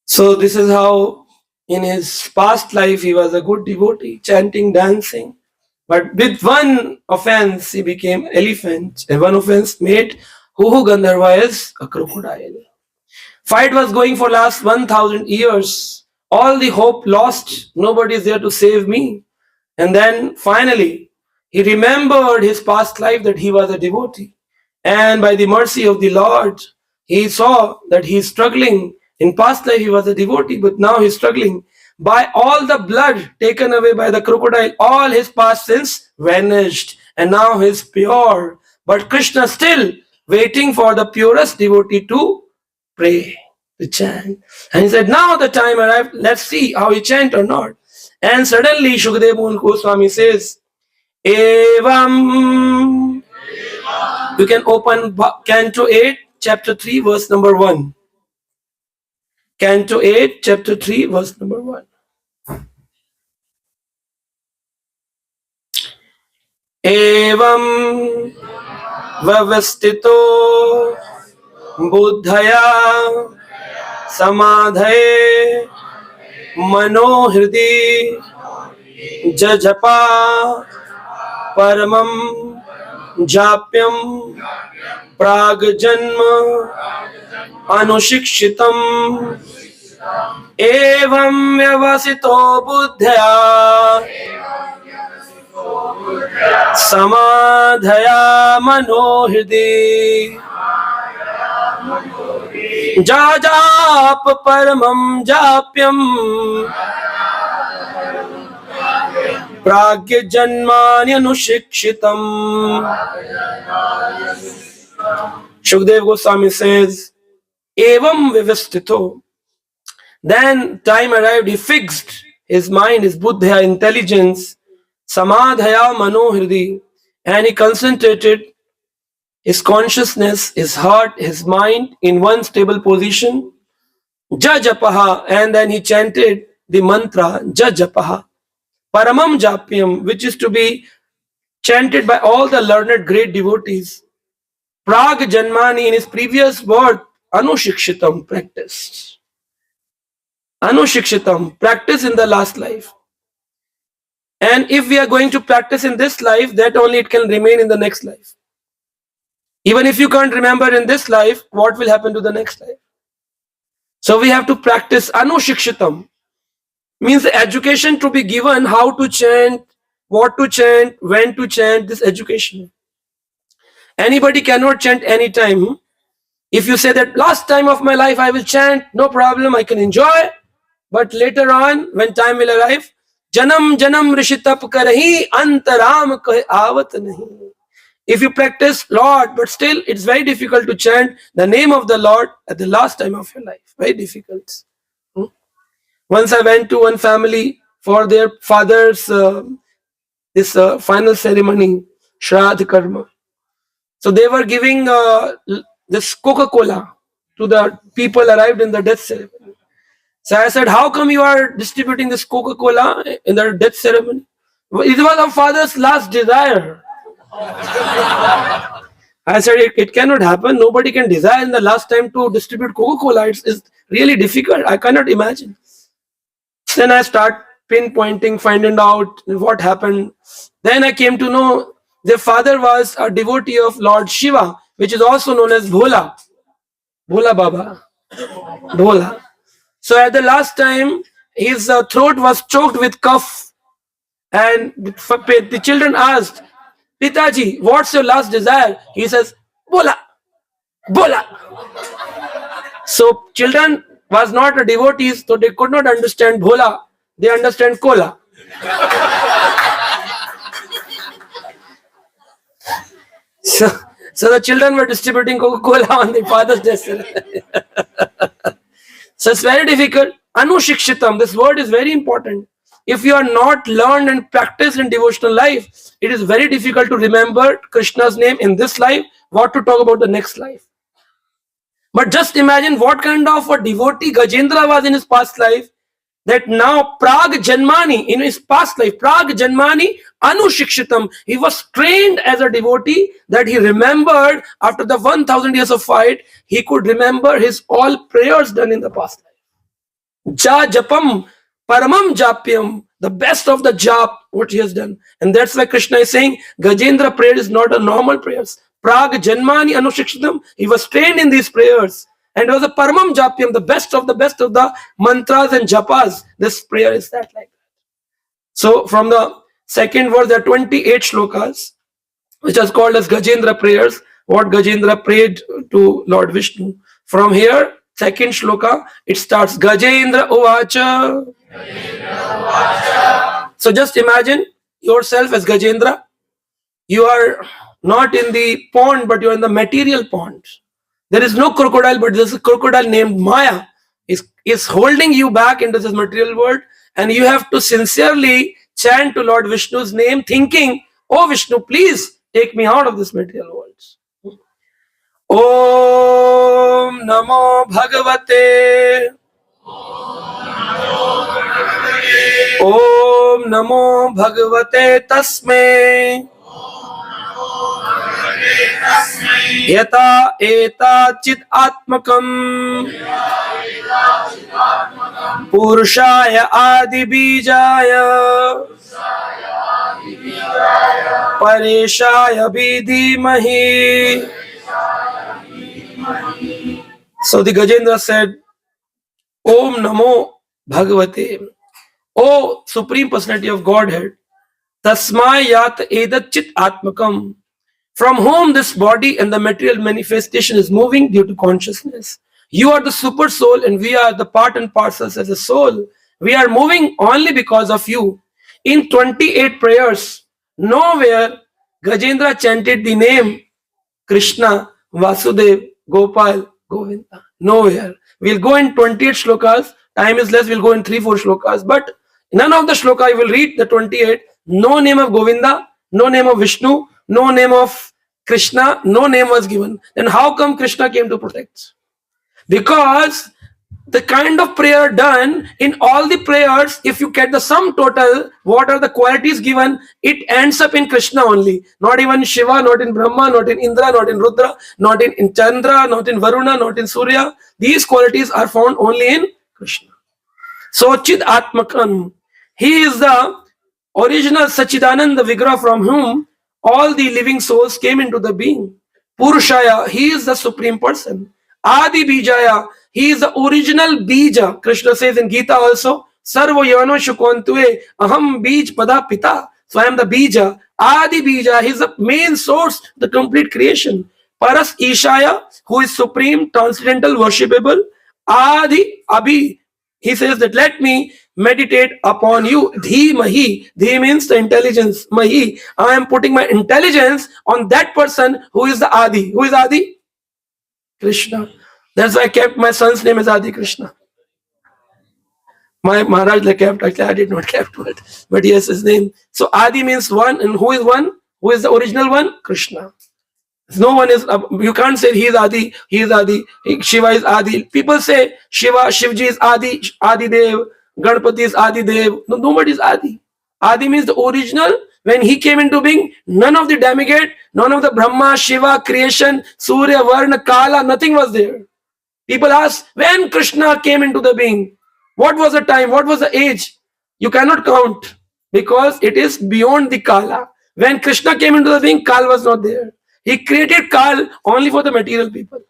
So this is how in his past life he was a good devotee, chanting, dancing. But with one offense he became elephant, and one offense made Huhu Gandharva as a crocodile. Fight was going for last 1000 years. All the hope lost. Nobody is there to save me. And then finally, he remembered his past life that he was a devotee. And by the mercy of the Lord, he saw that he is struggling. In past life, he was a devotee, but now he is struggling. By all the blood taken away by the crocodile, all his past sins vanished. And now he is pure. But Krishna still waiting for the purest devotee to pray, to chant. And he said, now the time arrived, let's see how he chant or not. And suddenly Shukadeva Goswami says, Evam. You can open Canto 8, chapter 3, verse number 1. Canto 8, chapter 3, verse number 1. Evam Vavastito Buddhaya Samadhaye Manohridi Jajapa Paramam Japyam Prag Janma Anushikshitam Evam Vyavasito Buddhya Samadhaya Manohridi Jajap Paramam Japyam Pragya Janmani Anushikshitam. Shukdev Goswami says, Evam Vivastito. Then time arrived, he fixed his mind, his buddha, intelligence, Samadhaya Manohridi, and he concentrated his consciousness, his heart, his mind in one stable position. Jajapaha, and then he chanted the mantra Jajapaha. Paramam Japyam, which is to be chanted by all the learned great devotees. Prag Janmani, in his previous birth, Anushikshitam, practiced. Anushikshitam, practice in the last life. And if we are going to practice in this life, that only it can remain in the next life. Even if you can't remember in this life, what will happen to the next life? So we have to practice Anushikshitam. Means the education to be given, how to chant, what to chant, when to chant, this education. Anybody cannot chant anytime. If you say that last time of my life I will chant, no problem, I can enjoy. But later on, when time will arrive, Janam Janam Rishitap Karahi Antaram Kahe Avat Nahi. If you practice Lord, but still it's very difficult to chant the name of the Lord at the last time of your life. Very difficult. Once I went to one family for their father's this final ceremony, Shraddh Karma. So they were giving this Coca-Cola to the people arrived in the death ceremony. So I said, how come you are distributing this Coca-Cola in the death ceremony? It was our father's last desire. I said, it cannot happen. Nobody can desire in the last time to distribute Coca-Cola. It's really difficult. I cannot imagine. Then I start pinpointing, finding out what happened. Then I came to know their father was a devotee of Lord Shiva, which is also known as Bhola. Bhola Baba. Bhola. So at the last time, his throat was choked with cough. And the children asked, Pitaji, what's your last desire? He says, Bola, Bola. So children was not a devotees, so they could not understand Bhola. They understand Cola. So the children were distributing Coca-Cola on the father's death. So it's very difficult. Anushikshitam, this word is very important. If you are not learned and practiced in devotional life, it is very difficult to remember Krishna's name in this life, what to talk about the next life. But just imagine what kind of a devotee Gajendra was in his past life, that now Prag Janmani, in his past life, Prag Janmani Anushikshitam, he was trained as a devotee, that he remembered after the 1000 years of fight, he could remember his all prayers done in the past life. Ja Japam Paramam Japyam, the best of the jap, what he has done. And that's why Krishna is saying, Gajendra prayer is not a normal prayers. Prag Janmani Anushikshitam, he was trained in these prayers. And it was a Paramam Japyam, the best of the mantras and japas. This prayer is that like that. So from the second verse, there are 28 shlokas, which is called as Gajendra prayers, what Gajendra prayed to Lord Vishnu. From here, second shloka, it starts Gajendra Uvacha. So just imagine yourself as Gajendra. You are not in the pond, but you are in the material pond. There is no crocodile, but there is a crocodile named Maya is holding you back into this material world, and you have to sincerely chant to Lord Vishnu's name, thinking, oh Vishnu, please take me out of this material world. Om Namo Bhagavate. Om Namo Bhagavate Tasmai. Yata eta chit atmakam Purushaya adi bijaya Pareshaya vidhimahi. So the Gajendra said, Om Namo Bhagavate, O Supreme Personality of Godhead, Tasmai Yat Edat Chit Atmakam, from whom this body and the material manifestation is moving due to consciousness. You are the super soul and we are the part and parcels as a soul. We are moving only because of you. In 28 prayers, nowhere Gajendra chanted the name Krishna, Vasudev, Gopal, Govinda. Nowhere. We'll go in 28 shlokas. Time is less, we'll go in 3-4 shlokas. But none of the shloka you will read, the 28, no name of Govinda, no name of Vishnu, no name of Krishna, no name was given. Then how come Krishna came to protect? Because the kind of prayer done in all the prayers, if you get the sum total, what are the qualities given, it ends up in Krishna only. Not even Shiva, not in Brahma, not in Indra, not in Rudra, not in Chandra, not in Varuna, not in Surya. These qualities are found only in Krishna. So Chid Atmakam, he is the original Sachidananda Vigraha from whom all the living souls came into the being. Purushaya, he is the supreme person. Adi Bijaya, he is the original Bija. Krishna says in Gita also, Sarva Yano Shukwantue, Aham Bij Pada Pita. So I am the Bija. Adi Bija, he is the main source, the complete creation. Paras Ishaya, who is supreme, transcendental, worshipable. Adi Abhi, he says that let me meditate upon you. Dhi Mahi. Dhi means the intelligence. Mahi. I am putting my intelligence on that person who is the Adi. Who is Adi? Krishna. That's why I kept my son's name as Adi Krishna. My Maharaj kept, actually I did not kept it, but yes, his name. So Adi means one, and who is one? Who is the original one? Krishna. No one is, you can't say he is Adi, he is Adi, Shiva is Adi. People say Shiva, Shivji is Adi, Adi Dev, Ganpati is Adi Dev. No, nobody is Adi. Adi means the original. When he came into being, none of the demigod, none of the Brahma, Shiva, creation, Surya, Varna, Kala, nothing was there. People ask, when Krishna came into the being, what was the time, what was the age? You cannot count because it is beyond the Kala. When Krishna came into the being, Kal was not there. He created Kal only for the material people.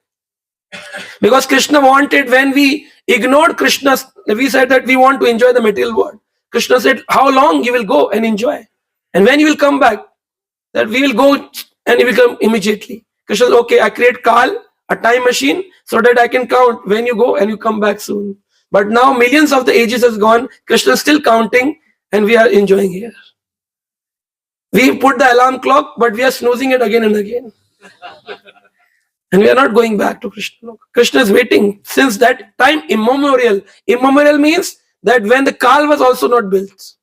Because Krishna wanted, when we ignored Krishna, we said that we want to enjoy the material world. Krishna said, how long you will go and enjoy? And when you will come back, that we will go and you will come immediately. Krishna said, okay, I create Kal, a time machine, so that I can count when you go and you come back soon. But now millions of the ages has gone, Krishna is still counting and we are enjoying here. We put the alarm clock, but we are snoozing it again and again. And we are not going back to Krishna. Krishna is waiting since that time immemorial. Immemorial means that when the Kal was also not built.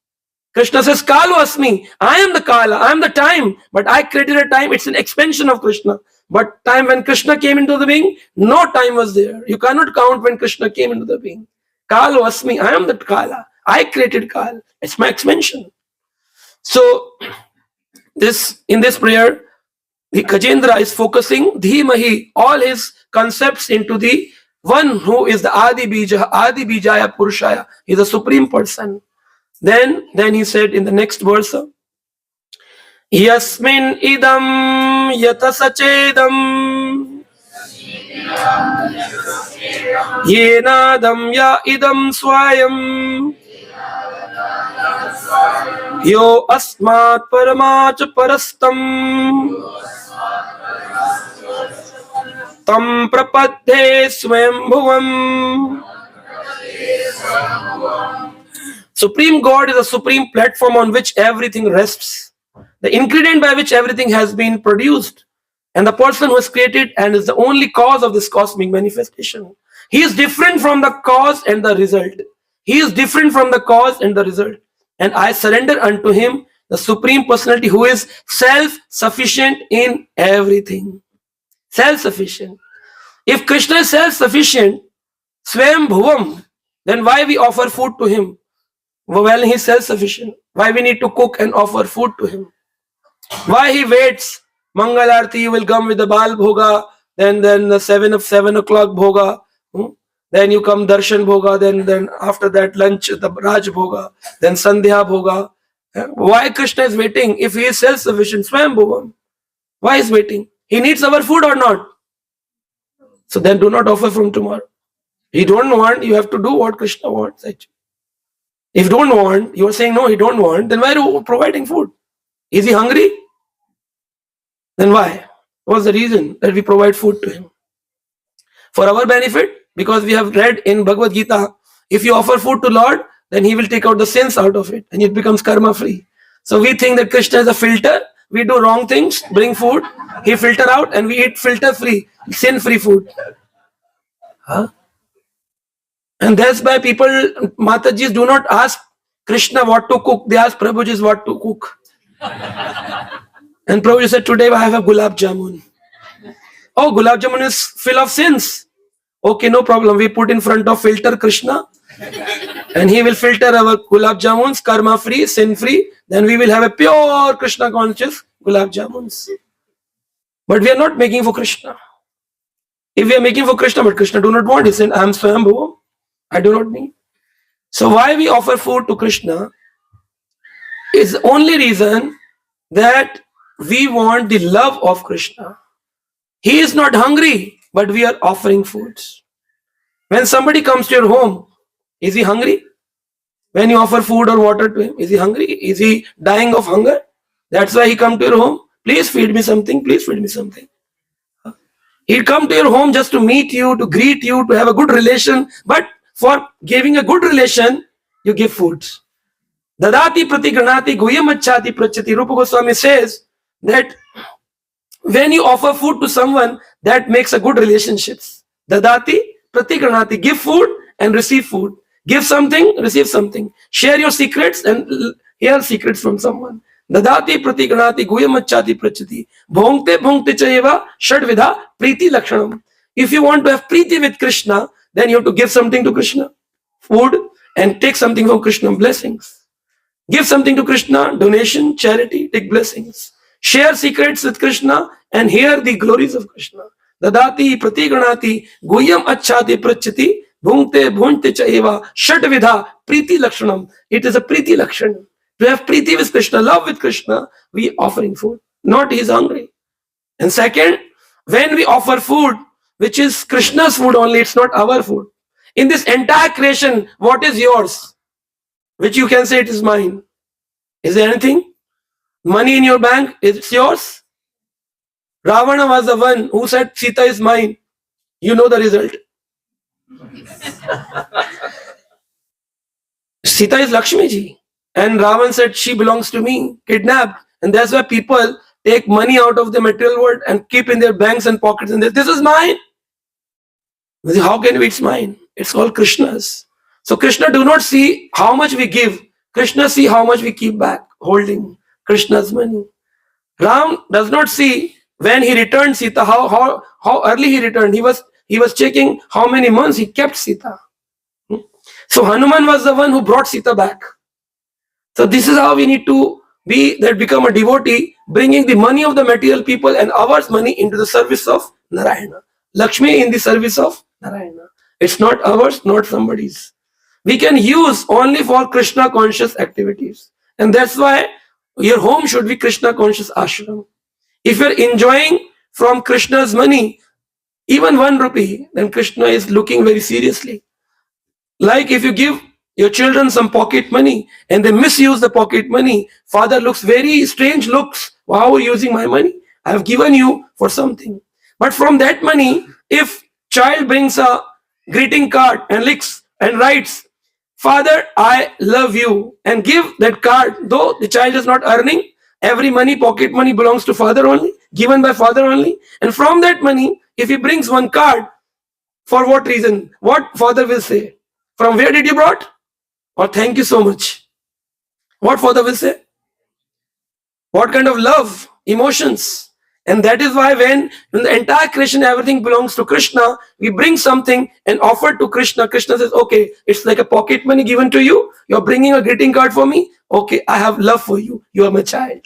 Krishna says, Kal was me. I am the Kala. I am the time. But I created a time. It's an expansion of Krishna. But time when Krishna came into the being, no time was there. You cannot count when Krishna came into the being. Kal was me. I am the Kala. I created Kal. It's my expansion. So, in this prayer, the Gajendra is focusing Dhimahi, all his concepts into the one who is the Adi Bijaya Purushaya. He is the supreme person. Then he said in the next verse, Yasmin idam yatasachedam yenadam ya idam swayam yo asmat paramach parastam tam prapadhe swayambhuvam. Supreme God is a supreme platform on which everything rests, the ingredient by which everything has been produced, and the person who is created and is the only cause of this cosmic manifestation. He is different from the cause and the result. He is different from the cause and the result. And I surrender unto him, the supreme personality who is self-sufficient in everything. Self-sufficient. If Krishna is self-sufficient, Swayam Bhuvam, then why we offer food to him? Well, he is self-sufficient. Why we need to cook and offer food to him? Why he waits? Mangalarti will come with the Bal Bhoga, then the 7 o'clock Bhoga. Then you come Darshan Bhoga, then after that lunch, the Raj Bhoga, then Sandhya Bhoga. Why Krishna is waiting if he is self-sufficient? Swayam Bhuvam. Why is waiting? He needs our food or not? So then do not offer from tomorrow. He don't want, you have to do what Krishna wants actually. If you don't want, you are saying no, he don't want, then why are you providing food? Is he hungry? Then why? What's the reason that we provide food to him? For our benefit? Because we have read in Bhagvat Katha, if you offer food to Lord, then he will take out the sins out of it and it becomes karma free. So we think that Krishna is a filter. We do wrong things, bring food, he filter out and we eat filter free, sin free food. Huh? And that's why people, Matajis do not ask Krishna what to cook. They ask Prabhuji what to cook. And Prabhuji said, today I have a gulab jamun. Oh, gulab jamun is full of sins. Okay, no problem. We put in front of filter Krishna. And he will filter our gulab jamuns, karma free, sin free. Then we will have a pure Krishna conscious gulab jamuns. But we are not making for Krishna. If we are making for Krishna, but Krishna do not want, he said, I am Swayambhuva. I do not need. So why we offer food to Krishna is the only reason that we want the love of Krishna. He is not hungry, but we are offering foods. When somebody comes to your home, is he hungry? When you offer food or water to him, is he hungry? Is he dying of hunger? That's why he come to your home. Please feed me something. Please feed me something. He'll come to your home just to meet you, to greet you, to have a good relation. But for giving a good relation, you give foods. Dadati pratigranati guyamachati prachati. Rupa Goswami says that when you offer food to someone, that makes a good relationships. Dadati pratigranati. Give food and receive food. Give something, receive something. Share your secrets and hear secrets from someone. Dadati pratiganati guyamachati prachati. Bhongte bhongte chayeva shadvidha priti lakshanam. If you want to have priti with Krishna, then you have to give something to Krishna. Food, and take something from Krishna, blessings. Give something to Krishna, donation, charity, take blessings. Share secrets with Krishna and hear the glories of Krishna. Dadati pratiganati guyam achati prachati bhungte bhunte cha eva shadvidha priti lakshanam. It is a priti lakshan. To have priti with Krishna, love with Krishna, we offering food. Not he is hungry. And second, when we offer food, which is Krishna's food only, it's not our food. In this entire creation, what is yours? Which you can say it is mine. Is there anything? Money in your bank, it's yours? Ravana was the one who said Sita is mine. You know the result. Sita is Lakshmi ji. And Ravan said she belongs to me, kidnapped. And that's why people take money out of the material world and keep in their banks and pockets and this is mine. How can it's mine? It's called Krishna's. So Krishna do not see how much we give. Krishna see how much we keep back, holding Krishna's money. Ram does not see when he returned Sita, how early he returned. He was checking how many months he kept Sita. So Hanuman was the one who brought Sita back. So this is how we need to be, that become a devotee, bringing the money of the material people and our money into the service of Narayana. Lakshmi in the service of Narayana. It's not ours, not somebody's. We can use only for Krishna conscious activities. And that's why your home should be Krishna conscious ashram. If you're enjoying from Krishna's money, even 1 rupee, then Krishna is looking very seriously. Like if you give your children some pocket money and they misuse the pocket money, father looks very strange looks. How are you using my money? I have given you for something. But from that money, if child brings a greeting card and licks and writes, Father, I love you, and give that card, though the child is not earning, every money, pocket money belongs to father only, given by father only. And from that money, if he brings one card, for what reason? What father will say? From where did you brought? Or thank you so much. What father will say? What kind of love, emotions? And that is why when in the entire creation everything belongs to Krishna, we bring something and offer to Krishna. Krishna says, okay, it's like a pocket money given to you. You're bringing a greeting card for me. Okay, I have love for you. You are my child.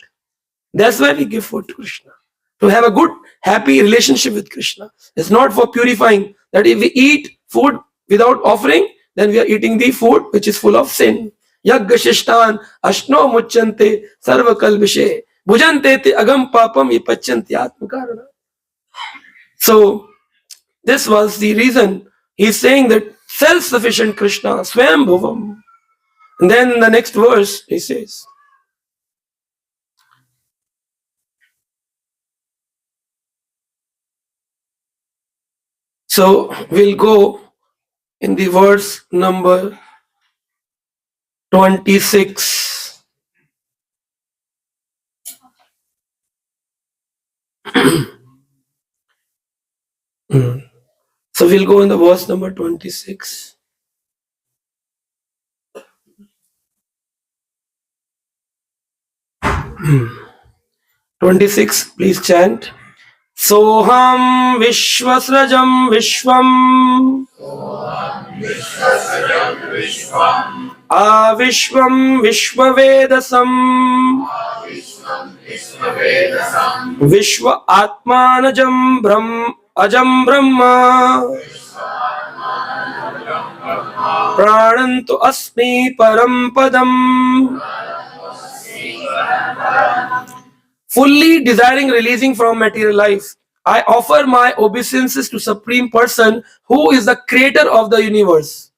That's why we give food to Krishna. To have a good, happy relationship with Krishna. It's not for purifying. That if we eat food without offering, then we are eating the food which is full of sin. Yagga shishtan ashno muchante sarva kalvishe bhujante te agam papam yipachanti atmakarana. So this was the reason he's saying that self-sufficient Krishna, Swambhuvam. And then in the next verse he says, so we'll go in the verse number 26. So we'll go in the verse number 26. Hmm. 26, please chant. Soham Vishwasrajam Vishwam Avishwam Vishwavedasam Vishwa Atmanajam Brahm Ajam Brahma Pranantu Asmi Param Padam. Fully desiring releasing from material life, I offer my obeisances to Supreme Person who is the creator of the universe,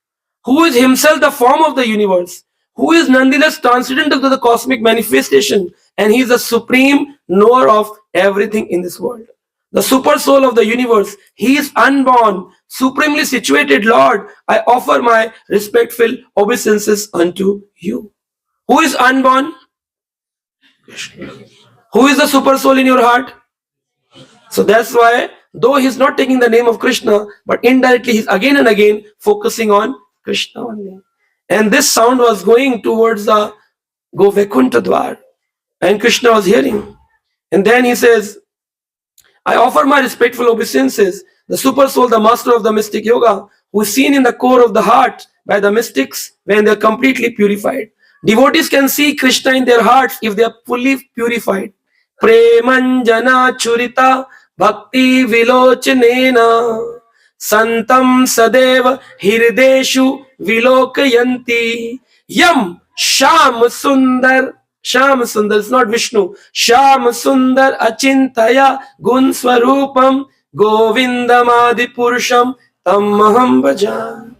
who is himself the form of the universe, who is nonetheless transcendent of the cosmic manifestation, and he is the supreme knower of everything in this world. The super soul of the universe, he is unborn, supremely situated Lord. I offer my respectful obeisances unto you. Who is unborn? Krishna. Who is the super soul in your heart? So that's why, though he's not taking the name of Krishna, but indirectly he's again and again focusing on Krishna only. And this sound was going towards the Govaikuntha Dwar. And Krishna was hearing. And then he says, I offer my respectful obeisances, the super soul, the master of the mystic yoga, who is seen in the core of the heart by the mystics when they are completely purified. Devotees can see Krishna in their hearts if they are fully purified. Premanjana churita bhakti vilochanena santam sadeva hirdeshu vilokayanti yam Sham Sundar, it's not Vishnu. Sham Sundar Achintaya Gun Swarupam Govindamadi Purusham Tammaham Bhajan.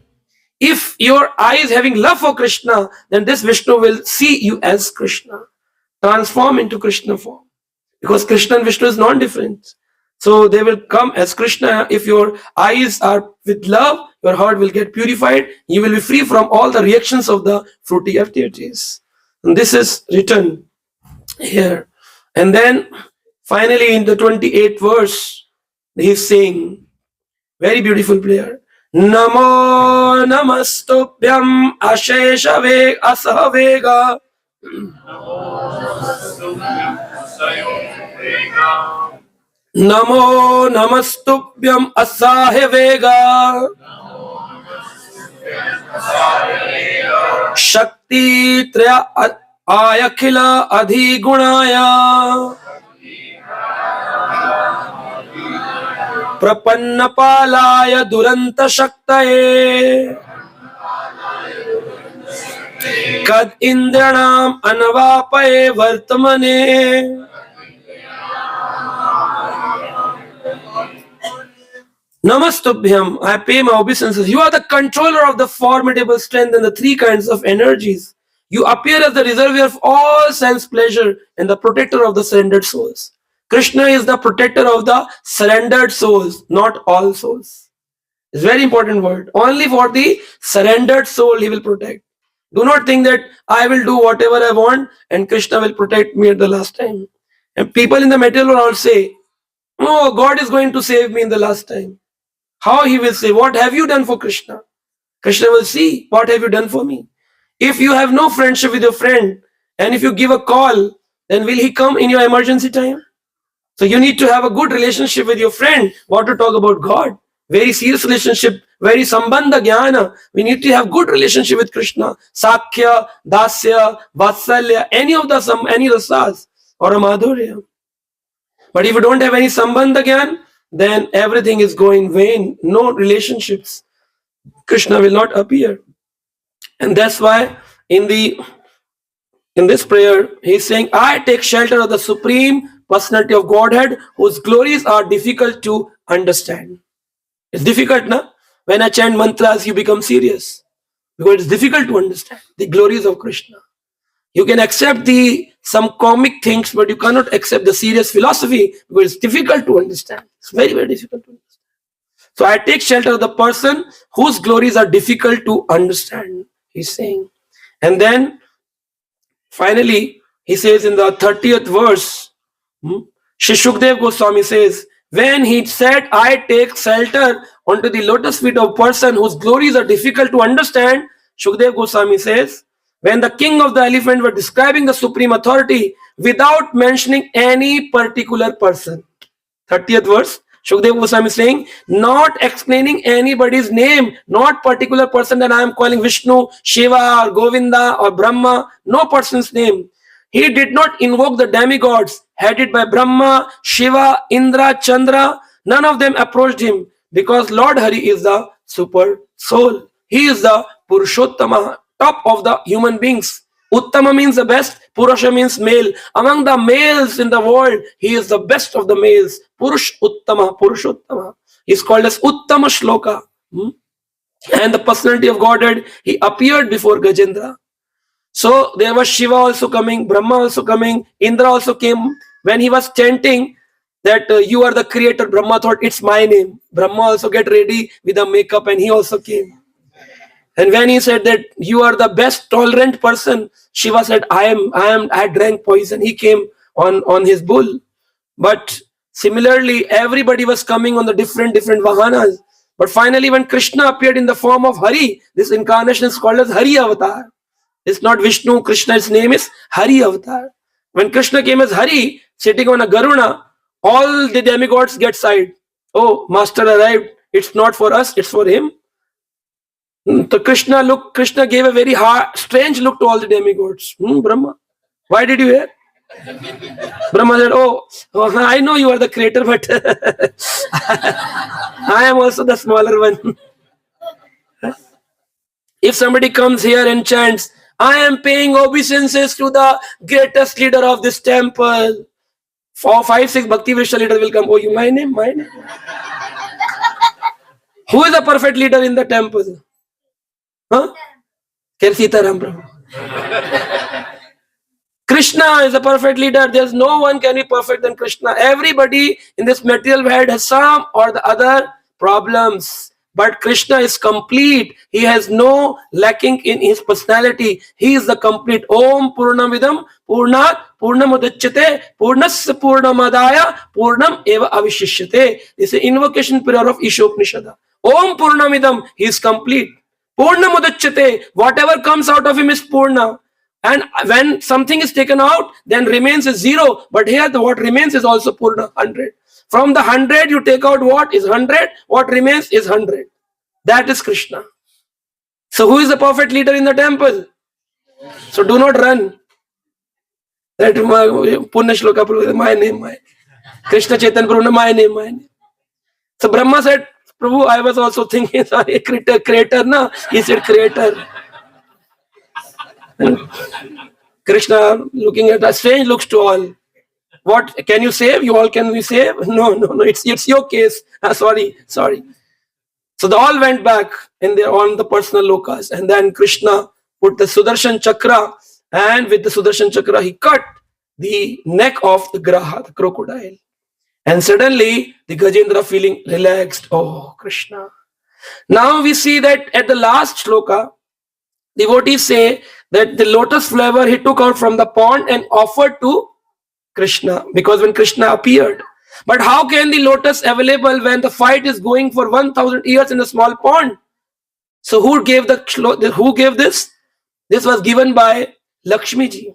If your eye is having love for Krishna, then this Vishnu will see you as Krishna, transform into Krishna form. Because Krishna and Vishnu is non-different. So they will come as Krishna. If your eyes are with love, your heart will get purified. You will be free from all the reactions of the fruity activities. And this is written here. And then finally in the 28th verse, he is saying, very beautiful prayer. Namo namastubhyam ashesha asahavega. Namo namastubhyam asahevega. Shakti traya ayakhila adhigunaya. Prapannapalaya duranta shaktaye. Kad indranam anavapaye vartamane. Namastubhyam, I pay my obeisances. You are the controller of the formidable strength and the three kinds of energies. You appear as the reservoir of all sense pleasure and the protector of the surrendered souls. Krishna is the protector of the surrendered souls, not all souls. It's a very important word. Only for the surrendered soul he will protect. Do not think that I will do whatever I want and Krishna will protect me at the last time. And people in the material world say, oh, God is going to save me in the last time. How he will say, what have you done for Krishna? Krishna will see, what have you done for me? If you have no friendship with your friend, and if you give a call, then will he come in your emergency time? So you need to have a good relationship with your friend, what to talk about God. Very serious relationship, very sambandha jnana. We need to have good relationship with Krishna. Sakhya, Dasya, Vatsalya, any rasas or a Madhurya. But if you don't have any sambandha jnana, then everything is going vain. No relationships. Krishna will not appear. And that's why in this prayer, he's saying, I take shelter of the Supreme Personality of Godhead, whose glories are difficult to understand. It's difficult, na? When I chant mantras, you become serious. Because it's difficult to understand the glories of Krishna. You can accept some comic things, but you cannot accept the serious philosophy because it's difficult to understand. It's very, very difficult to understand. So I take shelter of the person whose glories are difficult to understand, he's saying. And then finally, he says in the 30th verse, Shri Shukdev Goswami says, when he said, I take shelter onto the lotus feet of a person whose glories are difficult to understand, Shukdev Goswami says, when the king of the elephant were describing the supreme authority without mentioning any particular person. 30th verse, Shukdev Goswami is saying, not explaining anybody's name, not particular person that I am calling Vishnu, Shiva, or Govinda, or Brahma, no person's name. He did not invoke the demigods headed by Brahma, Shiva, Indra, Chandra. None of them approached him because Lord Hari is the super soul. He is the Purushottama, top of the human beings. Uttama means the best, Purusha means male. Among the males in the world, he is the best of the males. Purush Uttama, Purushottama. He is called as Uttama Shloka. And the personality of Godhead, he appeared before Gajendra. So there was Shiva also coming, Brahma also coming, Indra also came. When he was chanting that you are the creator, Brahma thought it's my name. Brahma also get ready with the makeup and he also came. And when he said that you are the best tolerant person, Shiva said, I drank poison. He came on his bull. But similarly, everybody was coming on the different vahanas. But finally, when Krishna appeared in the form of Hari, this incarnation is called as Hari Avatar. It's not Vishnu, Krishna, his name is Hari Avatar. When Krishna came as Hari, sitting on a Garuna, all the demigods get sighed. Oh, Master arrived. It's not for us, it's for him. So Krishna gave a very strange look to all the demigods. Brahma, why did you hear? Brahma said, oh, I know you are the creator, but I am also the smaller one. If somebody comes here and chants, I am paying obeisances to the greatest leader of this temple, 4, 5, 6 Bhakti Vrishta leaders will come. Oh, you, my name? Who is the perfect leader in the temple? Huh? Sitaram Prabhu. Krishna is a perfect leader. There's no one can be perfect than Krishna. Everybody in this material world has some or the other problems. But Krishna is complete. He has no lacking in his personality. He is the complete. Om Purnamidam Purnat Purnamudachyate Purnasya Purnamadaya Purnam Eva Avishishyate. This is an invocation prayer of Ishopnishada. Om Purnamidam, he is complete. Purnamudachyate, whatever comes out of him is Purna. And when something is taken out, then remains is 0. But here what remains is also Purna, 100. From the 100 you take out what is 100, what remains is 100. That is Krishna. So who is the perfect leader in the temple? So do not run. That Punna Shloka, my name. Krishna Chaitanya Prabhu, my name. So Brahma said, Prabhu, I was also thinking, sorry, creator, na? He said creator. Krishna looking at us, strange looks to all. What can you save? You all can we save? No. It's your case. Sorry. So they all went back and they're on the personal lokas. And then Krishna put the Sudarshan Chakra, and with the Sudarshan Chakra he cut the neck of the Graha, the crocodile. And suddenly the Gajendra feeling relaxed. Oh, Krishna. Now we see that at the last shloka, devotees say that the lotus flower he took out from the pond and offered to Krishna, because when Krishna appeared. But how can the lotus available when the fight is going for 1000 years in a small pond? So who gave this? This was given by Lakshmi ji.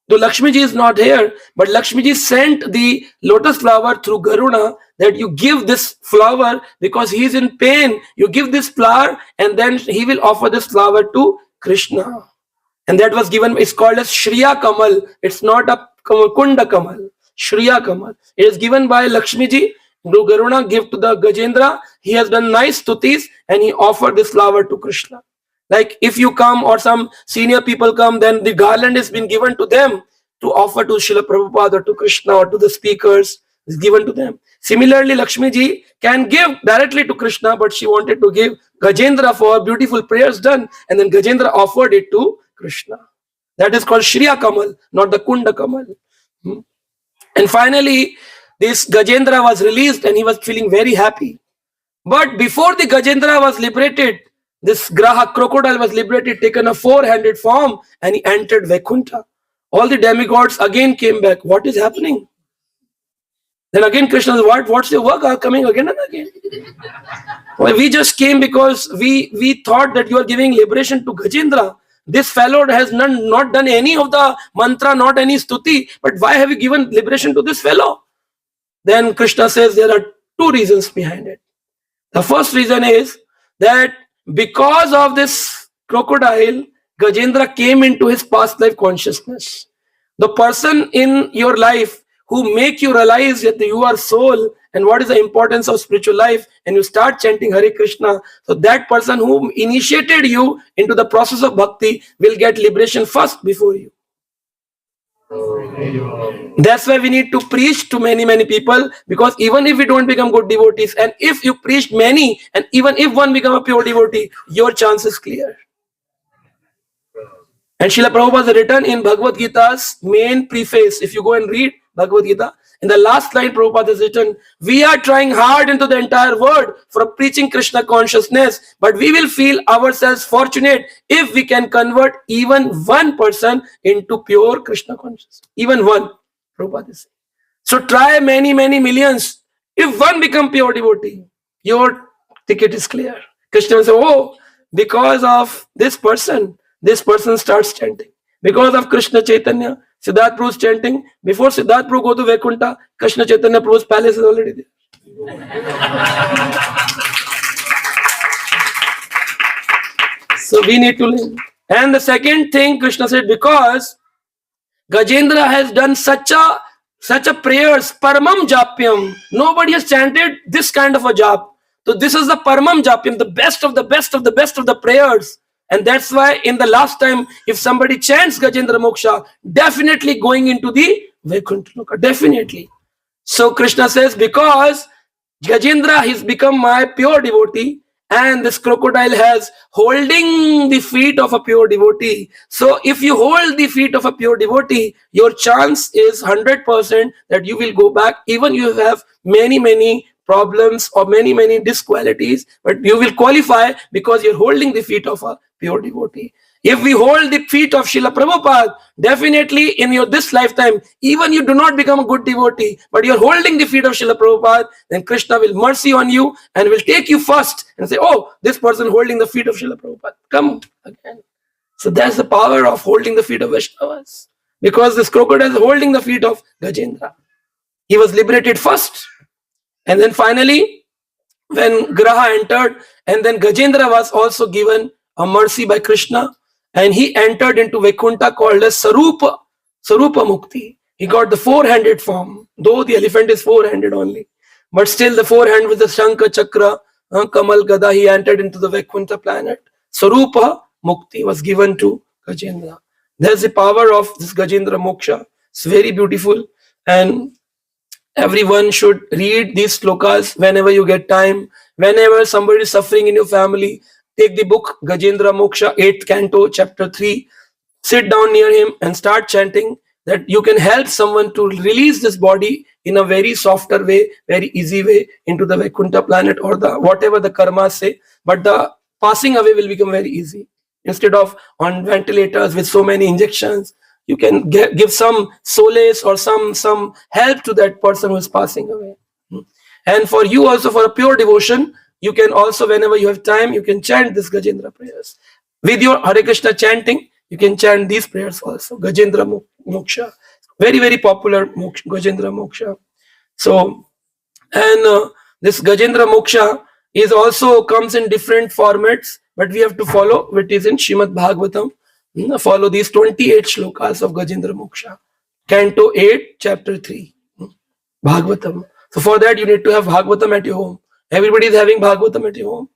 Though Lakshmi ji is not here, but Lakshmi ji sent the lotus flower through Garuna that you give this flower because he is in pain. You give this flower and then he will offer this flower to Krishna. And that was given, it's called as Shriya Kamal. It's not a Kunda Kamal. Shriya Kamal. It is given by Lakshmi ji. Do Garuna give to the Gajendra. He has done nice stutis and he offered this flower to Krishna. Like if you come or some senior people come, then the garland has been given to them to offer to Srila Prabhupada or to Krishna or to the speakers. Is given to them. Similarly, Lakshmi ji can give directly to Krishna, but she wanted to give Gajendra for beautiful prayers done, and then Gajendra offered it to Krishna. That is called Shriya Kamal, not the Kunda Kamal. And finally, this Gajendra was released and he was feeling very happy. But before the Gajendra was liberated, this Graha crocodile was liberated, taken a 4-handed form, and he entered Vaikuntha. All the demigods again came back. What is happening? Then again Krishna said, what's your work? Are coming again and again? Well, we just came because we thought that you are giving liberation to Gajendra. This fellow has not done any of the mantra, not any stuti, but why have you given liberation to this fellow? Then Krishna says there are 2 reasons behind it. The first reason is that because of this crocodile, Gajendra came into his past life consciousness. The person in your life who make you realize that you are soul and what is the importance of spiritual life, and you start chanting Hare Krishna, so that person who initiated you into the process of bhakti will get liberation first before you. That's why we need to preach to many people, because even if we don't become good devotees, and if you preach many, and even if one become a pure devotee, your chance is clear. And Srila Prabhupada has written in Bhagvat Gita's main preface, if you go and read Bhagavad Gita, in the last line Prabhupada has written, we are trying hard into the entire world for preaching Krishna consciousness, but we will feel ourselves fortunate if we can convert even one person into pure Krishna consciousness. Even one, Prabhupada is saying. So try many millions. If one become pure devotee, your ticket is clear. Krishna will say, oh, because of this person starts chanting. Because of Krishna Chaitanya, Siddharth Prabhu is chanting. Before Siddharth Prabhu go to Vaikuntha, Krishna Chaitanya Prabhu's palace is already there. So we need to learn. And the second thing Krishna said, because Gajendra has done such a prayers, paramam japyam. Nobody has chanted this kind of a jap. So this is the paramam japyam, the best of the best of the best of the prayers. And that's why in the last time, if somebody chants Gajendra Moksha, definitely going into the Vaikuntha Loka, definitely. So Krishna says, because Gajendra has become my pure devotee, and this crocodile has holding the feet of a pure devotee. So if you hold the feet of a pure devotee, your chance is 100% that you will go back, even you have many problems or many disqualities, but you will qualify because you're holding the feet of a pure devotee. If we hold the feet of Srila Prabhupada, definitely in your this lifetime, even you do not become a good devotee, but you're holding the feet of Srila Prabhupada, then Krishna will mercy on you and will take you first and say, oh, this person holding the feet of Srila Prabhupada, come again. So that's the power of holding the feet of Vaishnavas. Because this crocodile is holding the feet of Gajendra. He was liberated first. And then finally, when Graha entered, and then Gajendra was also given a mercy by Krishna, and he entered into Vaikuntha called as Sarupa Mukti. He got the four-handed form, though the elephant is four-handed only. But still the four-hand with the Shankha Chakra, Kamal Gada, he entered into the Vaikuntha planet. Sarupa Mukti was given to Gajendra. There's the power of this Gajendra Moksha. It's very beautiful, and everyone should read these slokas whenever you get time. Whenever somebody is suffering in your family, take the book Gajendra Moksha, 8th canto, chapter 3. Sit down near him and start chanting, that you can help someone to release this body in a very softer way, very easy way into the Vaikuntha planet, or the whatever the karmas say. But the passing away will become very easy. Instead of on ventilators with so many injections, you can give some solace or some help to that person who is passing away. And for you also, for a pure devotion, you can also, whenever you have time, you can chant this Gajendra prayers. With your Hare Krishna chanting, you can chant these prayers also. Gajendra Moksha. Very popular Gajendra Moksha. So, and this Gajendra Moksha is also comes in different formats, but we have to follow what is in Srimad Bhagavatam. Follow these 28 shlokas of Gajendra Moksha. Canto 8, chapter 3. Bhagavatam. So for that, you need to have Bhagavatam at your home. Everybody is having Bhagavatam at your home.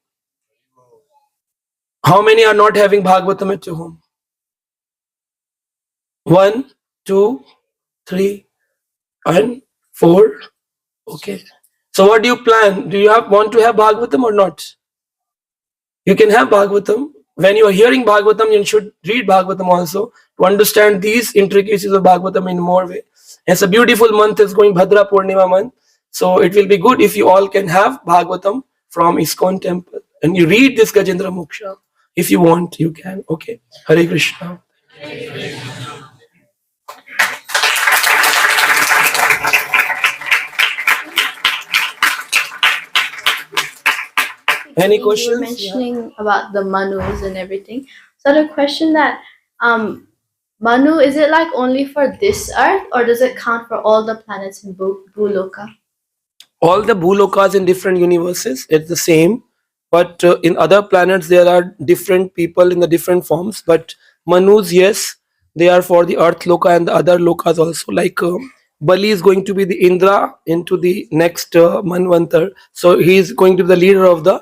How many are not having Bhagavatam at your home? 1, 2, 3, and 4. Okay. So what do you plan? Do you want to have Bhagavatam or not? You can have Bhagavatam. When you are hearing Bhagavatam, you should read Bhagavatam also to understand these intricacies of Bhagavatam in more way. It's a beautiful month. It's going Bhadra Purnima month. So it will be good if you all can have Bhagavatam from iskcon temple. And you read this Gajendra Moksha. If you want, you can. Okay. Hare Krishna. Any questions? You were mentioning about the Manus and everything. So the question that Manu, is it like only for this earth, or does it count for all the planets in Bhuloka? All the Bhulokas in different universes, it's the same. But in other planets, there are different people in the different forms. But Manus, yes, they are for the Earth Loka and the other Lokas also. Like Bali is going to be the Indra into the next Manvantar. So he is going to be the leader of the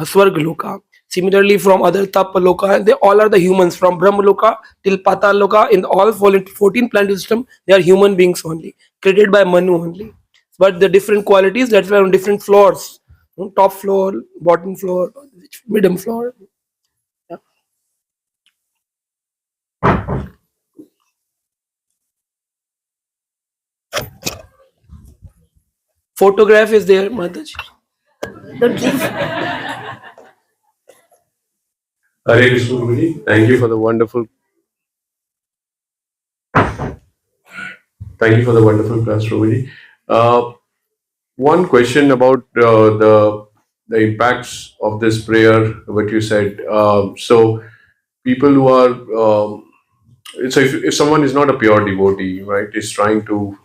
Swarg Loka. Similarly, from other Tapa Loka, they all are the humans. From Brahma Loka till Patal Loka, in all 14 planet system, they are human beings only, created by Manu only. But the different qualities, that's why on different floors, top floor, bottom floor, middle floor. Yeah. Photograph is there, Mataji. Hare Krishna, Guruji. Thank you for the wonderful class, Guruji. One question about the the impacts of this prayer, what you said. So people who are so if someone is not a pure devotee, right, is trying to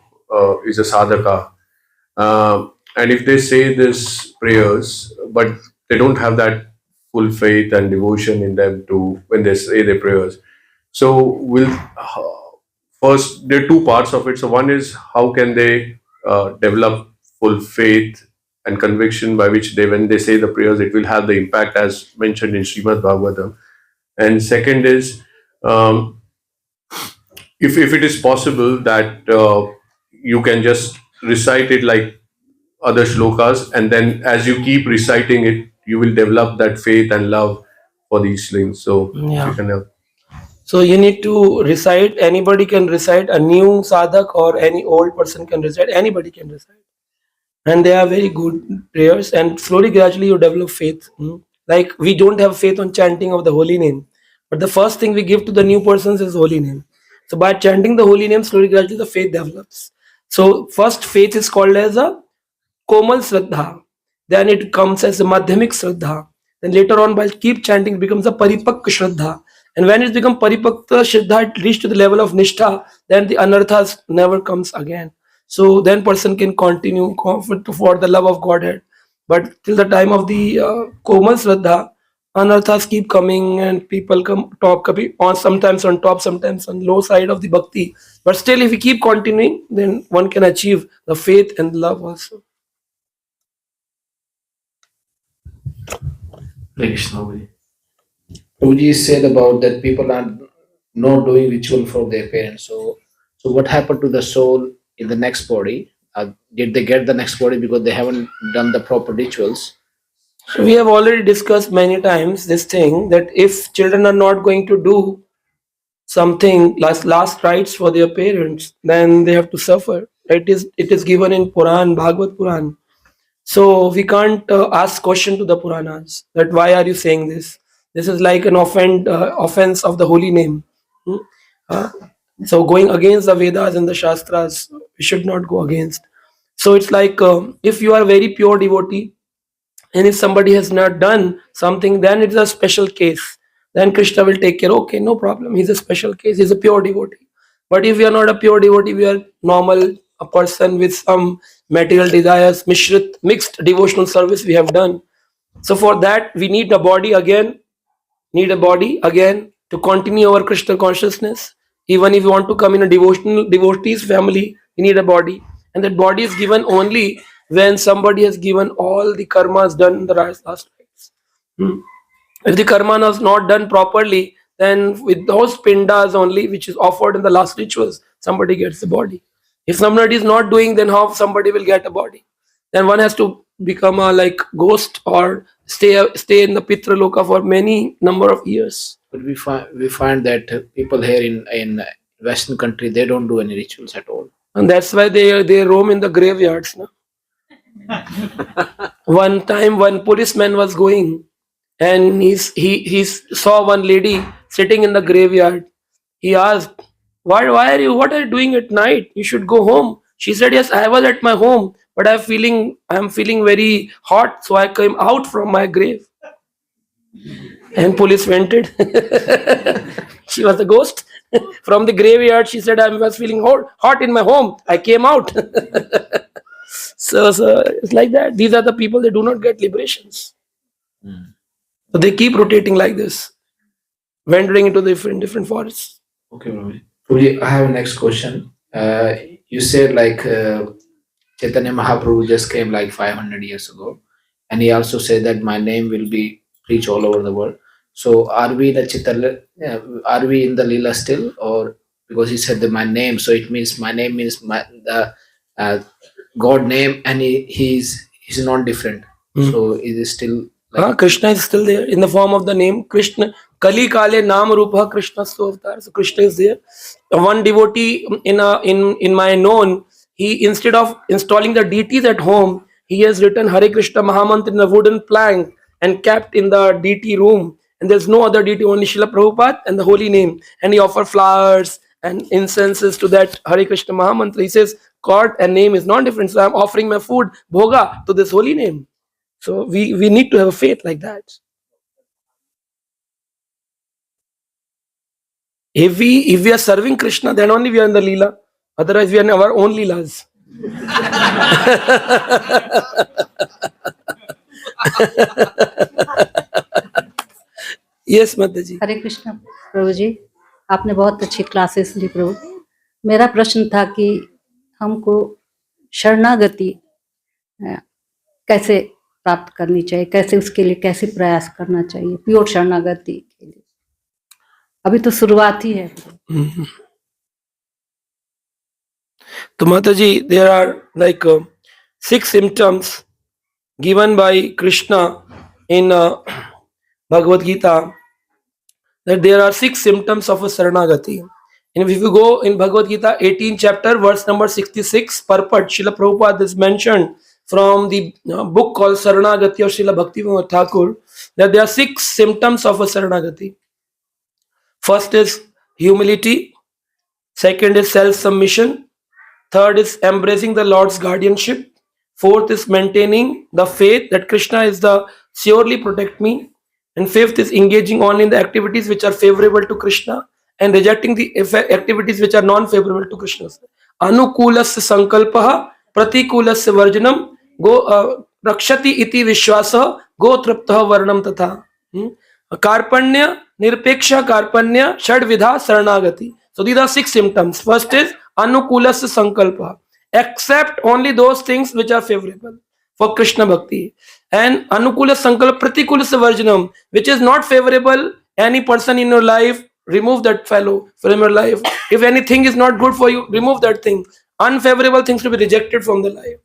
is a sadhaka, and if they say this prayers, but they don't have that full faith and devotion in them to when they say their prayers. So will first there are two parts of it. So one is how can they develop full faith and conviction by which they when they say the prayers it will have the impact as mentioned in Srimad Bhagavatam. And second is um, if it is possible that you can just recite it like other shlokas, and then as you keep reciting it, you will develop that faith and love for these things. So if you Yeah. can help. So you need to recite. Anybody can recite. A new sadhak or any old person can recite. Anybody can recite, and they are very good prayers. And slowly, gradually, you develop faith. Like we don't have faith on chanting of the holy name, but the first thing we give to the new persons is holy name. So by chanting the holy name, slowly, gradually, the faith develops. So first, faith is called as a Komal Shraddha. Then it comes as a Madhyamik Shraddha. Then later on, by keep chanting, it becomes a Paripakka Shraddha. And when it becomes Paripakka Shraddha, it reaches to the level of Nishtha, then the anarthas never comes again. So then person can continue for the love of Godhead. But till the time of the Komal Shraddha, anarthas keep coming and people come top on sometimes on top, sometimes on low side of the bhakti. But still, if we keep continuing, then one can achieve the faith and love also. Prabhuji said about that people are not doing ritual for their parents. So what happened to the soul in the next body? Did they get the next body because they haven't done the proper rituals? So we have already discussed many times this thing that if children are not going to do something last rites for their parents, then they have to suffer. It is given in Puran, Bhagvat Puran. So we can't ask question to the Puranas that why are you saying this? This is like an offense of the holy name. Hmm? Uh, so going against the Vedas and the Shastras, we should not go against. So it's like if you are a very pure devotee, and if somebody has not done something, then it's a special case. Then Krishna will take care. Okay, no problem. He's a special case. He's a pure devotee. But if we are not a pure devotee, we are normal, a person with some material desires, mixed devotional service we have done. So for that, we need a body again to continue our Krishna consciousness. Even if you want to come in a devotees family, you need a body, and that body is given only when somebody has given all the karmas done in the last lives. If the karma was not done properly, then with those pindas only, which is offered in the last rituals, somebody gets the body. If somebody is not doing, then how somebody will get a body? Then one has to become a like ghost or stay in the Pitra Loka for many number of years. But we find that people here in Western country, they don't do any rituals at all. And that's why they roam in the graveyards. No? One time, one policeman was going, and he saw one lady sitting in the graveyard. He asked, "Why are you? What are you doing at night? You should go home." She said, "Yes, I was at my home, but I'm feeling very hot, so I came out from my grave." And police went it. She was a ghost from the graveyard. She said, "I was feeling hot in my home. I came out." So it's like that. These are the people, they do not get liberations. So they keep rotating like this, wandering into different forests. Okay, Prabhuji. Prabhuji, I have a next question. You said like Chaitanya Mahaprabhu just came like 500 years ago, and he also said that my name will be preached all over the world. So are we the are we in the Leela still, or because he said that my name, so it means my name means the God name, and he's not different. So is it still like Krishna is still there in the form of the name Krishna. Kali Kale Nam Rupa Krishna Avatar. So Krishna is there. One devotee in my known, he instead of installing the deities at home, he has written Hare Krishna Mahamantra in a wooden plank and kept in the deity room. And there's no other deity, only Srila Prabhupada and the holy name. And he offers flowers and incenses to that Hare Krishna Mahamantra. He says, God and name is not different. So I'm offering my food, bhoga, to this holy name. So we need to have a faith like that. If we are serving Krishna, then only we are in the Leela. Otherwise, we are in our own Leelas. Yes, Mataji. हरे कृष्ण प्रभु जी, आपने बहुत अच्छी classes ली प्रभु। मेरा प्रश्न था कि हमको शरणागति कैसे प्राप्त करनी चाहिए, कैसे उसके लिए कैसे प्रयास करना चाहिए, प्योर शरणागति के लिए। अभी तो शुरुआत ही है। So Mataji, there are like 6 symptoms given by Krishna in Bhagvat Katha, that there are 6 symptoms of a Saranagati. And if you go in Bhagavad Gita 18 chapter verse number 66, purport, Srila Prabhupada is mentioned from the book called Saranagati of Srila Bhaktivinoda Thakur, that there are 6 symptoms of a Saranagati. First is humility, second is self-submission, third is embracing the Lord's guardianship, fourth is maintaining the faith that Krishna is the surely protect me, and fifth is engaging only in the activities which are favorable to Krishna and rejecting the activities which are non-favorable to Krishna. Anukulasya sankalpaha pratikulasya varjanam go rakshati iti vishwasa go traptaha varnam tatha. Karpanya, nirpeksha karpanya, shadvidha saranagati. So these are 6 symptoms. First is anukulasya sankalpa. Accept only those things which are favorable for Krishna Bhakti. And anukula sankalpa pratikulasya varjanam, which is not favorable, any person in your life, remove that fellow from your life. If anything is not good for you, remove that thing. Unfavorable things to be rejected from the life.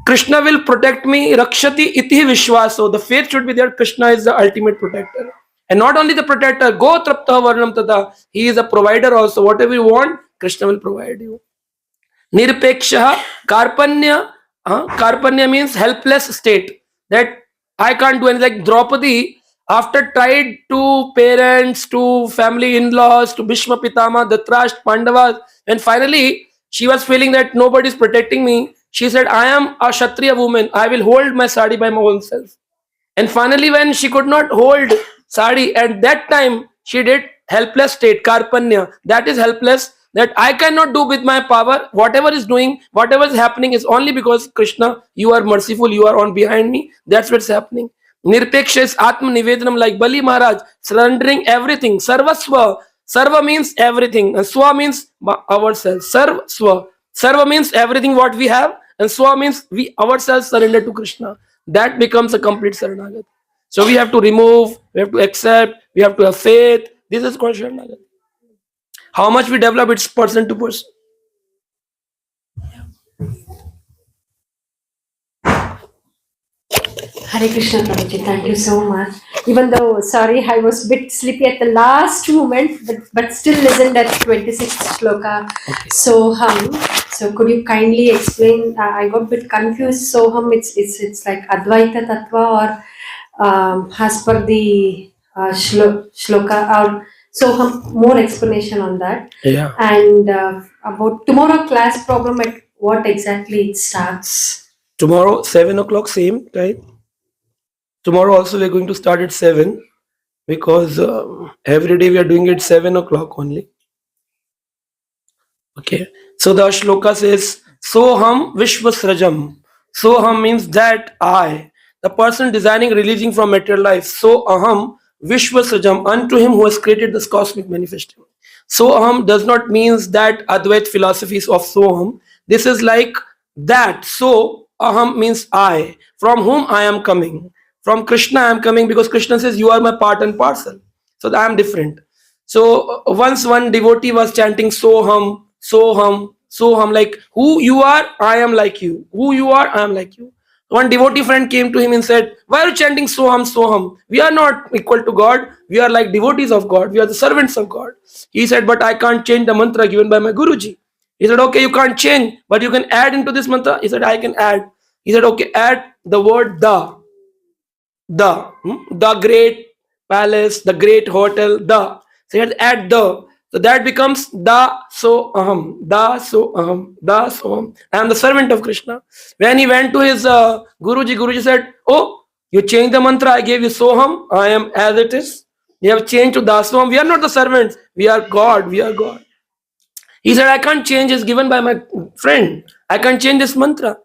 Krishna will protect me, rakshati iti vishwaso. The faith should be there. Krishna is the ultimate protector. And not only the protector, go traptaha varnam tata. He is a provider also. Whatever you want, Krishna will provide you. Nirpeksha, karpanya. Karpanya means helpless state. That I can't do anything. Like Draupadi, after tried to parents, to family in-laws, to Bhishma Pitama, Dhritarashtra, Pandavas, and finally she was feeling that nobody is protecting me. She said, I am a Kshatriya woman. I will hold my sari by my own self. And finally, when she could not hold sari, at that time she did helpless state, karpanya. That is helpless. That I cannot do with my power. Whatever is doing, whatever is happening is only because Krishna, you are merciful, you are on behind me. That's what's happening. Nirpeksha is Atma Nivedanam, like Bali Maharaj, surrendering everything. Sarvasva. Sarva means everything. And Swa means ourselves. Sarva. Sarva means everything what we have. And Swa means we ourselves surrender to Krishna. That becomes a complete Saranagati. So we have to remove, we have to accept, we have to have faith. This is called Saranagati. How much we develop, it's person to person. Hare Krishna Prabhuji, thank you so much. Even though, sorry, I was a bit sleepy at the last moment, but still listened at 26th shloka. Okay. So could you kindly explain? I got a bit confused. Soham, it's like Advaita Tattva or as per the shloka, or Soham, more explanation on that. Yeah. And about tomorrow class program, at what exactly it starts? Tomorrow, 7 o'clock, same time. Tomorrow also we're going to start at 7 because every day we are doing it 7 o'clock only. Okay. So the shloka says, Soham Vishvasrajam. Soham means that I, the person designing releasing from material life. So aham Vishvasrajam, unto him who has created this cosmic manifestation. Soham does not means that Advait philosophies of Soham. This is like that. So aham means I, from whom I am coming. From Krishna I am coming, because Krishna says you are my part and parcel. So I am different. So once one devotee was chanting Soham, Soham, Soham, like who you are, I am like you. Who you are, I am like you. One devotee friend came to him and said, why are you chanting Soham, Soham? We are not equal to God. We are like devotees of God. We are the servants of God. He said, but I can't change the mantra given by my Guruji. He said, okay, you can't change, but you can add into this mantra. He said, I can add. He said, okay, add the word the great palace, the great hotel, the. So he had to add the. So that becomes da so aham, da so aham, da so aham. I am the servant of Krishna. When he went to his Guruji said, "Oh, you changed the mantra. I gave you soham. I am as it is. You have changed to dasoham. We are not the servants. We are God. We are God." He said, "I can't change. It's given by my friend. I can't change this mantra."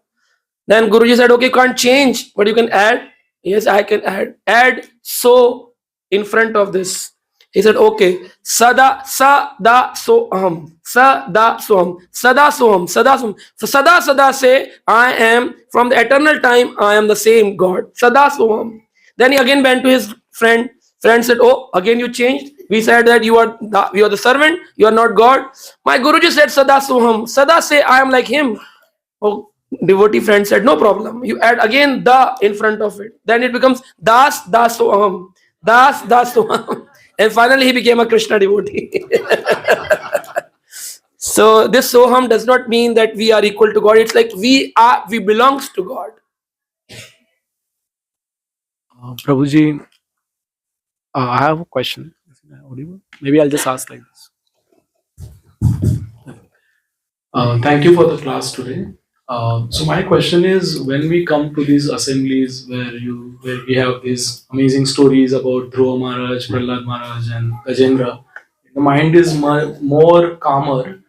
Then Guruji said, "Okay, you can't change, but you can add." Yes, I can add. Add so in front of this. He said, "Okay, sada sa da so aham, sa da so aham, sada so aham, sada so aham." So sada say, "I am from the eternal time. I am the same God." Sada so aham. Then he again went to his friend. Friend said, "Oh, again you changed. We said that you are the servant. You are not God." My Guruji said, "Sada so aham." Sada say, "I am like him." Oh, devotee friend said, "No problem. You add again the in front of it. Then it becomes das dasoham. Das dasoham." And finally he became a Krishna devotee. So this soham does not mean that we are equal to God. It's like we belongs to God. Prabhuji, I have a question. Is it audible? Maybe I'll just ask like this. Thank you for the class today. So my question is, when we come to these assemblies where we have these amazing stories about Dhruva Maharaj, Prahlad Maharaj, and Gajendra, the mind is more calmer.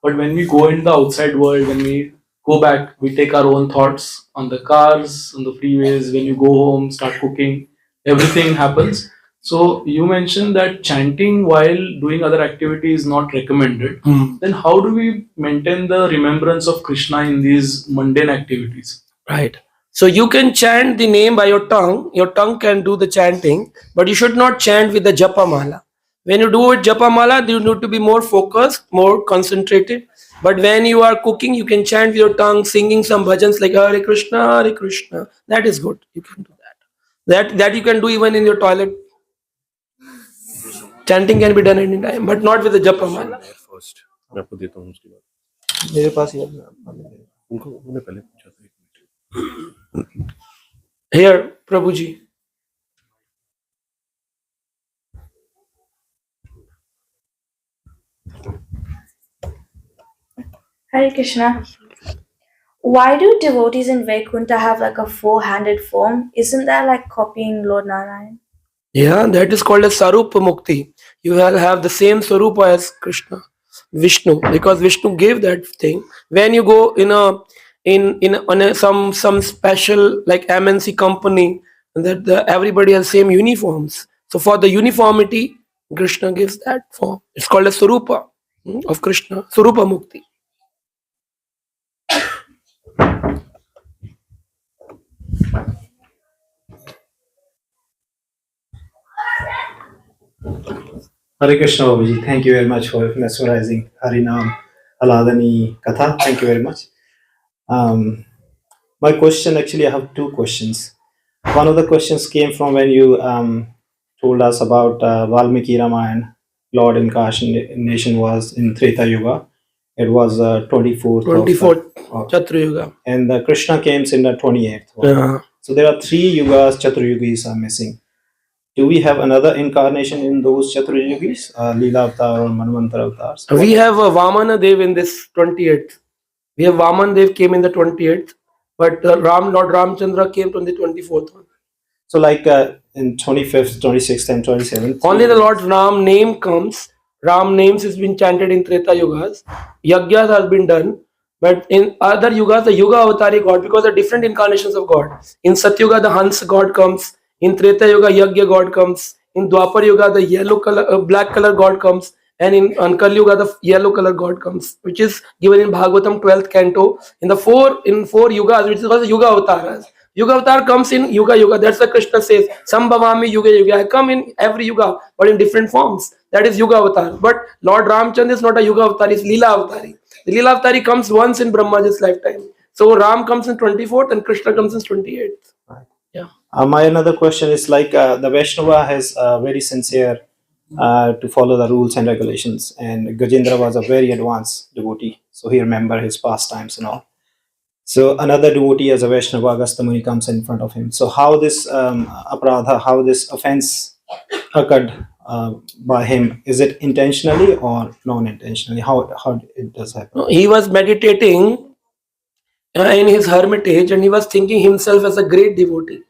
But when we go in the outside world, when we go back, we take our own thoughts on the cars, on the freeways. When you go home, start cooking, everything happens. So you mentioned that chanting while doing other activities is not recommended. Then how do we maintain the remembrance of Krishna in these mundane activities? Right. So you can chant the name by your tongue. Your tongue can do the chanting, but you should not chant with the japa mala. When you do it japa mala, you need to be more focused, more concentrated. But when you are cooking, you can chant with your tongue, singing some bhajans like Hare Krishna, Hare Krishna. That is good. You can do that. That you can do even in your toilet. Chanting can be done any time, but not with the japa mala. First, मैं आपको देता हूँ उसके बाद मेरे पास ये उनको उन्होंने पहले पूछा था एक minute Here, Prabhuji. Hare Krishna. Why do devotees in Vaikuntha have like a four-handed form? Isn't that like copying Lord Narayan? Yeah, that is called as Sarupa Mukti. You will have the same Sarupa as Krishna, Vishnu, because Vishnu gave that thing. When you go some special like MNC company, that everybody has same uniforms. So for the uniformity, Krishna gives that form. It's called as Sarupa of Krishna, Sarupa Mukti. Hare Krishna Babuji, thank you very much for mesmerizing Harinam Aladani Katha. Thank you very much. My question, actually, I have two questions. One of the questions came from when you told us about Valmiki Ramayana, Lord Incarnation was in Treta Yuga. It was 24th of Chaturayuga. and Krishna came in the 28th. Yeah. So there are 3 yugas, Chaturyugis are missing. Do we have another incarnation in those Chaturyugis, Leela Avatar or Manvantara avatars? We have a Vamana Dev in this 28th. We have Vaman Dev came in the 28th, but Lord Ramchandra came on the 24th one. So like in 25th, 26th and 27th? Only the Lord Ram name comes. Ram names has been chanted in Treta Yugas. Yagyas has been done. But in other Yugas, the Yuga Avatari God, because the different incarnations of God. In Satyuga, the Hans God comes. In Treta Yuga, Yagya God comes. In Dwapar Yuga, the yellow color, black color God comes. And in Kali Yuga, the yellow color God comes, which is given in Bhagavatam 12th canto. In four Yugas, which is called Yuga Avataras. Yuga Avatar comes in Yuga. That's why Krishna says, Sambhavami Yuga. I come in every Yuga, but in different forms. That is Yuga Avatar. But Lord Ramchandra is not a Yuga Avatar, it's Leela Avatari. The Leela Avatari comes once in Brahmaji's lifetime. So Ram comes in 24th and Krishna comes in 28th. Right. Yeah. My another question is like the Vaishnava has very sincere to follow the rules and regulations, and Gajendra was a very advanced devotee, so he remembered his pastimes and all. So another devotee as a Vaishnava, Agastya Muni, comes in front of him. So how this aparadha, how this offense occurred by him? Is it intentionally or non-intentionally? How it does happen? No, he was meditating in his hermitage and he was thinking himself as a great devotee.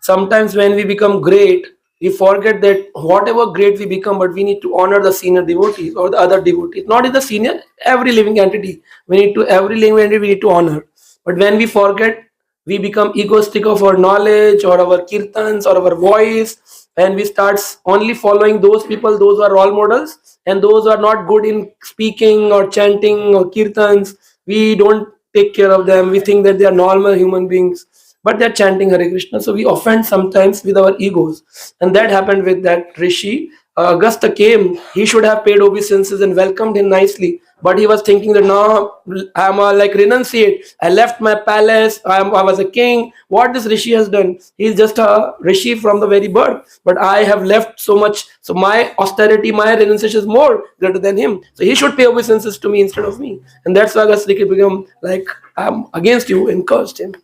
Sometimes when we become great, we forget that whatever great we become, but we need to honor the senior devotees or the other devotees. Not in the senior, every living entity. Every living entity we need to honor. But when we forget, we become egoistic of our knowledge or our kirtans or our voice, and we start only following those people, those who are role models, and those who are not good in speaking or chanting or kirtans. We don't take care of them. We think that they are normal human beings, but they're chanting Hare Krishna. So we offend sometimes with our egos. And that happened with that Rishi. Agastya came, he should have paid obeisances and welcomed him nicely. But he was thinking that no, I'm like renunciate. I left my palace. I was a king. What this Rishi has done? He's just a Rishi from the very birth. But I have left so much. So my austerity, my renunciation is more greater than him. So he should pay obeisances to me instead of me. And that's why Agastya became like, I'm against you and cursed him.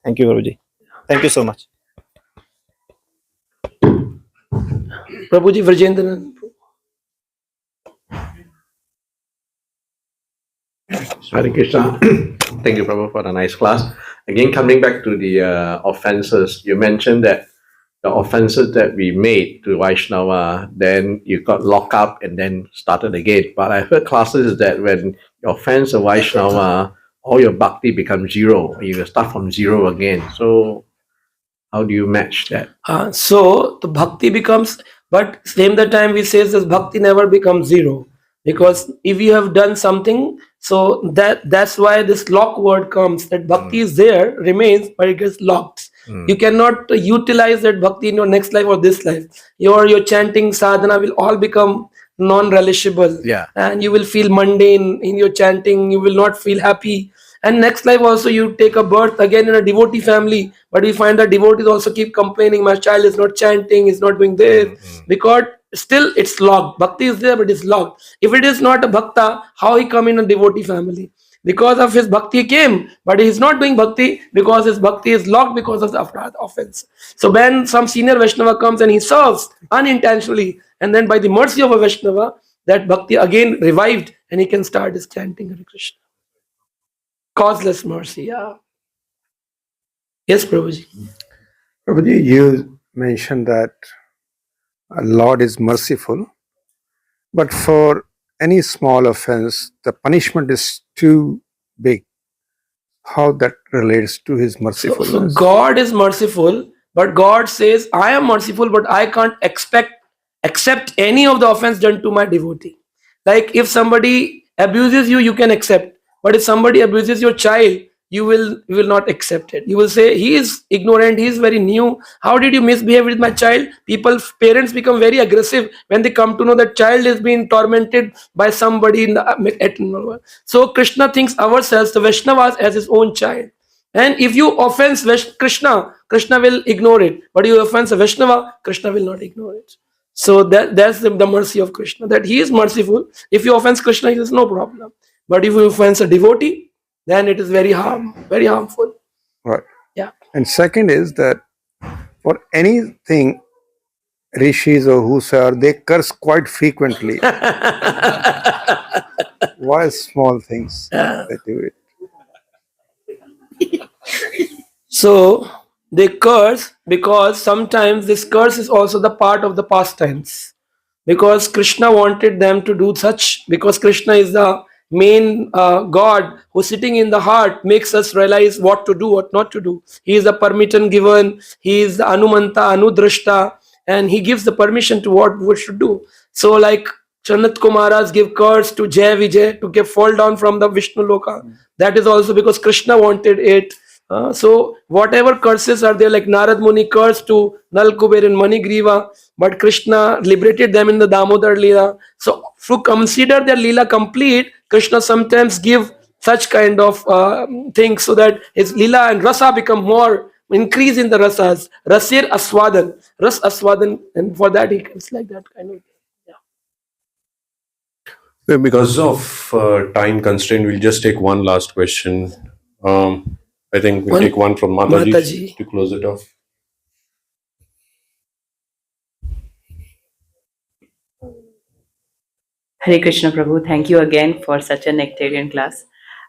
Thank you, Guruji. Thank you so much. Prabhuji Gajendra. Hare Krishna. Thank you, Prabhu, for a nice class. Again, coming back to the offenses, you mentioned that the offenses that we made to Vaishnava, then you got locked up and then started again. But I heard classes that when you offense a Vaishnava, all your bhakti becomes zero. You start from zero again. So how do you match that? So the bhakti becomes, but same the time we say this bhakti never becomes zero, because if you have done something, so that's why this lock word comes, that bhakti is there, remains, but it gets locked. You cannot utilize that bhakti in your next life or this life. Your chanting sadhana will all become non-relishable, Yeah. and you will feel mundane in your chanting. You will not feel happy. And next life also you take a birth again in a devotee family, but we find that devotees also keep complaining, my child is not chanting, is not doing this, because still it's locked. Bhakti is there, but it's locked. If it is not a bhakta, how he come in a devotee family? Because of his bhakti he came, but he is not doing bhakti because his bhakti is locked because of the offense. So when some senior Vaishnava comes and he serves unintentionally, and then by the mercy of a Vaishnava, that bhakti again revived and he can start his chanting Hare Krishna. Causeless mercy, yeah. Yes, Prabhuji. Prabhuji, you mentioned that Lord is merciful, but for any small offense, the punishment is too big. How that relates to His So mercifulness? God is merciful, but God says, I am merciful, but I can't accept any of the offense done to my devotee. Like if somebody abuses you, you can accept. But if somebody abuses your child, you will not accept it. You will say, he is ignorant, he is very new. How did you misbehave with my child? Parents become very aggressive when they come to know that child is being tormented by somebody in the eternal world. So Krishna thinks ourselves, the Vaishnavas, as his own child. And if you offense Krishna, Krishna will ignore it. But you offense a Vaishnava, Krishna will not ignore it. So that's the mercy of Krishna, that he is merciful. If you offense Krishna, it is no problem. But if you offense a devotee, then it is very harmful. Right. Yeah. And second is that for anything, rishis or whosoever, they curse quite frequently. Why small things they do it? So they curse because sometimes this curse is also the part of the pastimes. Because Krishna wanted them to do such, because Krishna is the main God who's sitting in the heart, makes us realize what to do, what not to do. He is the permission given, he is the Anumanta, Anudrashta, and he gives the permission to what we should do. So like Chanat Kumaras give curse to Jai Vijay to get fall down from the Vishnu Loka. That is also because Krishna wanted it. So whatever curses are there, like Narad Muni cursed to Nal Kuber and Manigriva, but Krishna liberated them in the Damodar Leela. So to consider their Leela complete, Krishna sometimes give such kind of things so that his Leela and Rasa become more, increase in the Rasas. Rasir Aswadan, Ras Aswadan, and for that he comes like that kind of. Because of time constraint, we'll just take one last question. I think we'll take one from Mataji Mataji. to close it off. Hare Krishna Prabhu, thank you again for such a nectarian class.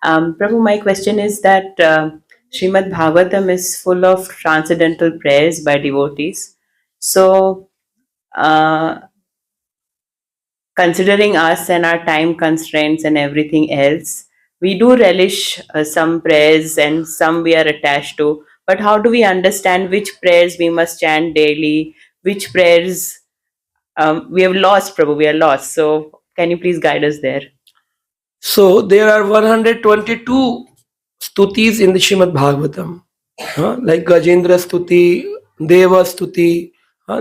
Prabhu, my question is that Srimad Bhagavatam is full of transcendental prayers by devotees. So, considering us and our time constraints and everything else, we do relish some prayers and some we are attached to. But how do we understand which prayers we must chant daily, which prayers we have lost, Prabhu, we are lost. So, can you please guide us there? So there are 122 stutis in the Srimad Bhagavatam, like Gajendra Stuti, Deva Stuti.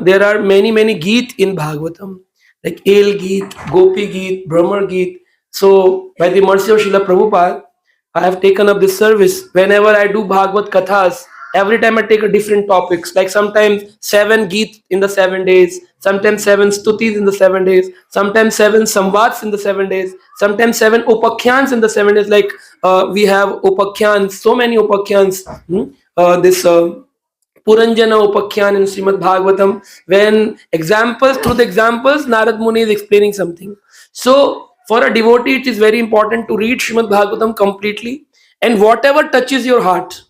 There are many Geet in Bhagavatam, like El Geet, Gopi Geet, Brahmar Geet. So by the mercy of Srila Prabhupada, I have taken up this service. Whenever I do Bhagvat Kathas, every time I take a different topics. Like sometimes 7 Geet in the 7 days, sometimes 7 Stutis in the 7 days, sometimes 7 Samvads in the 7 days, sometimes 7 Upakhyans in the 7 days. Like we have Upakhyans, so many Upakhyans. This Puranjana Upakhyan in Srimad Bhagavatam, when through the examples, Narad Muni is explaining something. So, for a devotee, it is very important to read Srimad Bhagavatam completely, and whatever touches your heart,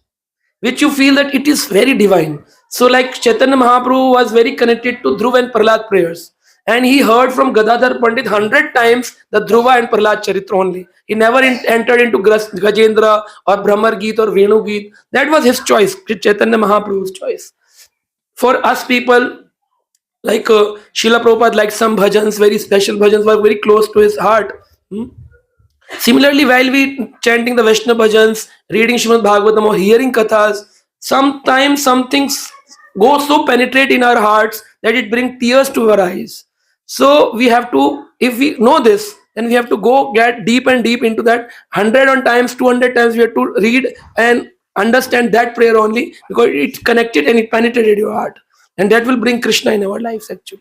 which you feel that it is very divine. So, like Chaitanya Mahaprabhu was very connected to Dhruva and Prahlad prayers, and he heard from Gadadhar Pandit 100 times the Dhruva and Prahlad Charitra only. He never entered into Gajendra or Brahmar Geet or Venu Geet. That was his choice, Chaitanya Mahaprabhu's choice. For us people, like Srila Prabhupada liked some bhajans, very special bhajans were very close to his heart. Similarly, while we chanting the Vaishnava bhajans, reading Srimad Bhagavatam or hearing kathas, sometimes some things go so penetrate in our hearts that it brings tears to our eyes. So we have to, if we know this, then we have to go get deep and deep into that. 100 times, 200 times we have to read and understand that prayer only, because it connected and it penetrated your heart. And that will bring Krishna in our lives actually.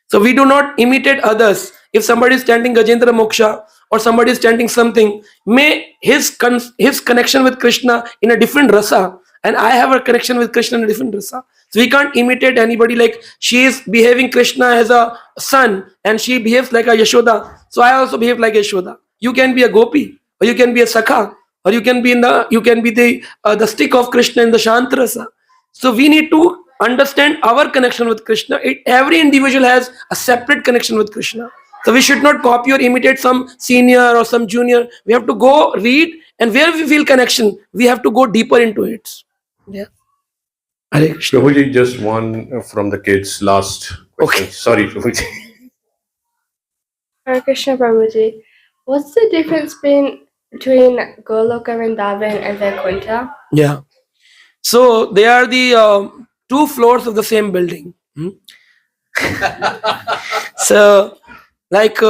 So we do not imitate others. If somebody is chanting Gajendra Moksha or somebody is chanting something, may his connection with Krishna in a different rasa, and I have a connection with Krishna in a different rasa. So we can't imitate anybody. Like she is behaving Krishna as a son and she behaves like a Yashoda, so I also behave like Yashoda. You can be a gopi, or you can be a sakha, or you can be the stick of Krishna in the Shant rasa. So we need to understand our connection with Krishna. Every individual has a separate connection with Krishna. So we should not copy or imitate some senior or some junior. We have to go read, and where we feel connection, we have to go deeper into it. Yeah. Hare Krishna. Prabhuji, just one from the kids. Last question. Okay. Sorry, Prabhuji. Hare Krishna Prabhuji, what's the difference between Goloka Vrindavan and Vaikuntha? Yeah. So they are the 2 floors of the same building. So, like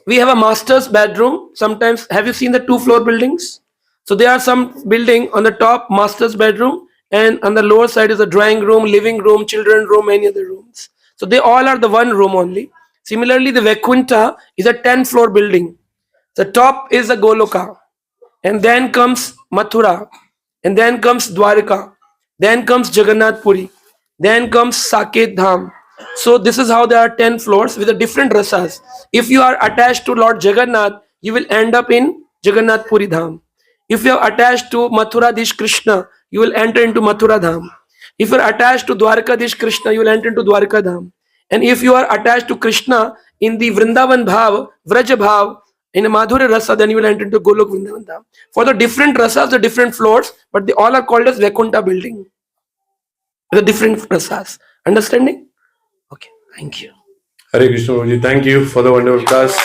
we have a master's bedroom. Sometimes, have you seen the 2-floor buildings? So there are some building on the top, master's bedroom, and on the lower side is a drawing room, living room, children room, many other rooms. So they all are the one room only. Similarly, the Vaikuntha is a 10-floor building. The top is a Goloka, and then comes Mathura, and then comes Dwarika, then comes Jagannath Puri, then comes Saket Dham. So this is how there are 10 floors with the different rasas. If you are attached to Lord Jagannath, you will end up in Jagannath Puri Dham. If you are attached to Mathuradish Krishna, you will enter into Mathura Dham. If you are attached to Dwarkadish Krishna, you will enter into Dwarka Dham. And if you are attached to Krishna in the Vrindavan Bhav, Vraja Bhav, in a Madhurya Rasa, then you will enter into Golok Vrindavan Dham. For the different rasas, the different floors, but they all are called as Vaikuntha building. The different rasas. Understanding? Okay, thank you. Hare Krishna, Prabhuji. Thank you for the wonderful class.